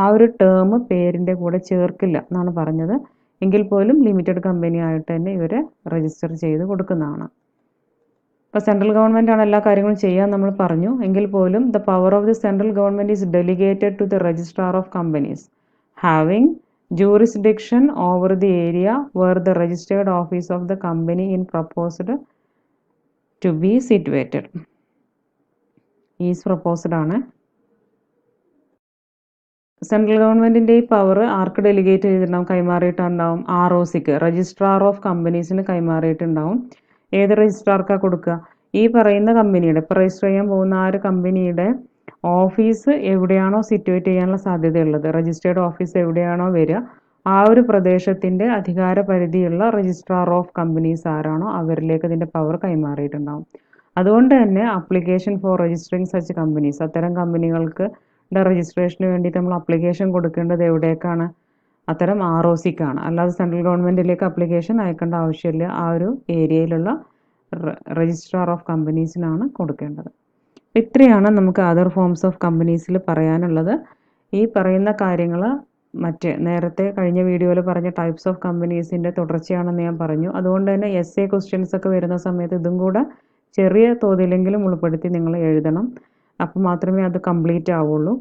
ആ ഒരു ടേം പേരിൻ്റെ കൂടെ ചേർക്കില്ല എന്നാണ് പറഞ്ഞത്. എങ്കിൽ പോലും ലിമിറ്റഡ് കമ്പനി ആയിട്ട് തന്നെ ഇവരെ രജിസ്റ്റർ ചെയ്ത് കൊടുക്കുന്നതാണ്. ഇപ്പോൾ സെൻട്രൽ ഗവൺമെൻറ് ആണ് എല്ലാ കാര്യങ്ങളും ചെയ്യാൻ നമ്മൾ പറഞ്ഞു. എങ്കിൽ പോലും the power of the central government is delegated to the registrar of companies having jurisdiction over the area where the registered office of the company is proposed to be situated. Is proposed ആണ്. Central ഗവൺമെൻറ്റിൻ്റെ ഈ power ആർക്ക് delegate ചെയ്തിട്ടുണ്ടാവും? കൈമാറിയിട്ടുണ്ടാവും ROCക്ക്, registrar of കമ്പനീസിന് കൈമാറിയിട്ടുണ്ടാവും. ഏത് രജിസ്ട്രാർക്കാണ് കൊടുക്കുക? ഈ പറയുന്ന കമ്പനിയുടെ, ഇപ്പോൾ രജിസ്റ്റർ ചെയ്യാൻ പോകുന്ന ആ ഒരു കമ്പനിയുടെ ഓഫീസ് എവിടെയാണോ സിറ്റുവേറ്റ് ചെയ്യാനുള്ള സാധ്യതയുള്ളത്, രജിസ്റ്റേർഡ് ഓഫീസ് എവിടെയാണോ വരിക, ആ ഒരു പ്രദേശത്തിൻ്റെ അധികാര പരിധിയുള്ള രജിസ്ട്രാർ ഓഫ് കമ്പനീസ് ആരാണോ അവരിലേക്ക് ഇതിൻ്റെ പവർ കൈമാറിയിട്ടുണ്ടാവും. അതുകൊണ്ട് തന്നെ application for registering such companies, അത്തരം കമ്പനികൾക്ക് രജിസ്ട്രേഷന് വേണ്ടിയിട്ട് നമ്മൾ ആപ്ലിക്കേഷൻ കൊടുക്കേണ്ടത് എവിടേക്കാണ്? അത്തരം ROCക്കാണ്. അല്ലാതെ സെൻട്രൽ ഗവൺമെൻറ്റിലേക്ക് ആപ്ലിക്കേഷൻ അയക്കേണ്ട ആവശ്യമില്ല. ആ ഒരു ഏരിയയിലുള്ള രജിസ്ട്രാർ ഓഫ് കമ്പനീസിനാണ് കൊടുക്കേണ്ടത്. ഇത്രയാണ് നമുക്ക് അതർ ഫോംസ് ഓഫ് കമ്പനീസിൽ പറയാനുള്ളത്. ഈ പറയുന്ന കാര്യങ്ങൾ നേരത്തെ കഴിഞ്ഞ വീഡിയോയിൽ പറഞ്ഞ ടൈപ്സ് ഓഫ് കമ്പനീസിൻ്റെ തുടർച്ചയാണെന്ന് ഞാൻ പറഞ്ഞു. അതുകൊണ്ട് തന്നെ essay ക്വസ്റ്റ്യൻസ് ഒക്കെ വരുന്ന സമയത്ത് ഇതും കൂടെ ചെറിയ തോതിലെങ്കിലും ഉൾപ്പെടുത്തി നിങ്ങൾ എഴുതണം. അപ്പോൾ മാത്രമേ അത് കംപ്ലീറ്റ് ആവുള്ളൂ.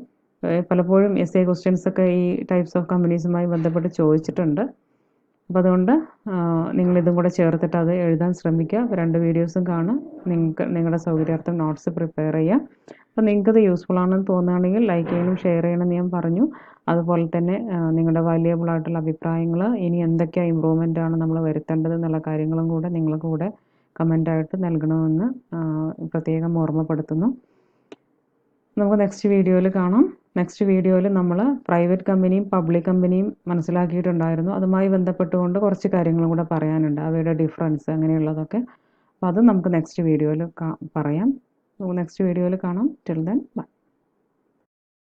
പലപ്പോഴും essay ക്വസ്റ്റ്യൻസ് ഒക്കെ ഈ ടൈപ്സ് ഓഫ് കമ്പനീസുമായി ബന്ധപ്പെട്ട് ചോദിച്ചിട്ടുണ്ട്. അപ്പോൾ അതുകൊണ്ട് നിങ്ങളിതും കൂടെ ചേർത്തിട്ട് അത് എഴുതാൻ ശ്രമിക്കുക. 2 വീഡിയോസും കാണുക. നിങ്ങളുടെ സൗകര്യാർത്ഥം നോട്ട്സ് പ്രിപ്പയർ ചെയ്യുക. അപ്പോൾ നിങ്ങൾക്കത് യൂസ്ഫുൾ ആണെന്ന് തോന്നുകയാണെങ്കിൽ ലൈക്ക് ചെയ്യണം, ഷെയർ ചെയ്യണമെന്ന് ഞാൻ പറഞ്ഞു. അതുപോലെ തന്നെ നിങ്ങളുടെ വാല്യുബിൾ ആയിട്ടുള്ള അഭിപ്രായങ്ങൾ, ഇനി എന്തൊക്കെ ഇമ്പ്രൂവ്മെൻ്റ് ആണ് നമ്മൾ വരുത്തേണ്ടത് എന്നുള്ള കാര്യങ്ങളും കൂടെ നിങ്ങൾക്ക് കൂടെ കമൻ്റായിട്ട് നൽകണമെന്ന് പ്രത്യേകം ഓർമ്മപ്പെടുത്തുന്നു. നമുക്ക് നെക്സ്റ്റ് വീഡിയോയിൽ കാണാം. നെക്സ്റ്റ് വീഡിയോയിൽ നമ്മൾ പ്രൈവറ്റ് കമ്പനിയും പബ്ലിക് കമ്പനിയും മനസ്സിലാക്കിയിട്ടുണ്ടായിരുന്നു. അതുമായി ബന്ധപ്പെട്ടുകൊണ്ട് കുറച്ച് കാര്യങ്ങളും കൂടെ പറയാനുണ്ട്, അവയുടെ ഡിഫറൻസ് അങ്ങനെയുള്ളതൊക്കെ. അപ്പോൾ അത് നമുക്ക് നെക്സ്റ്റ് വീഡിയോയിൽ പറയാം. നെക്സ്റ്റ് വീഡിയോയിൽ കാണാം. Till then bye.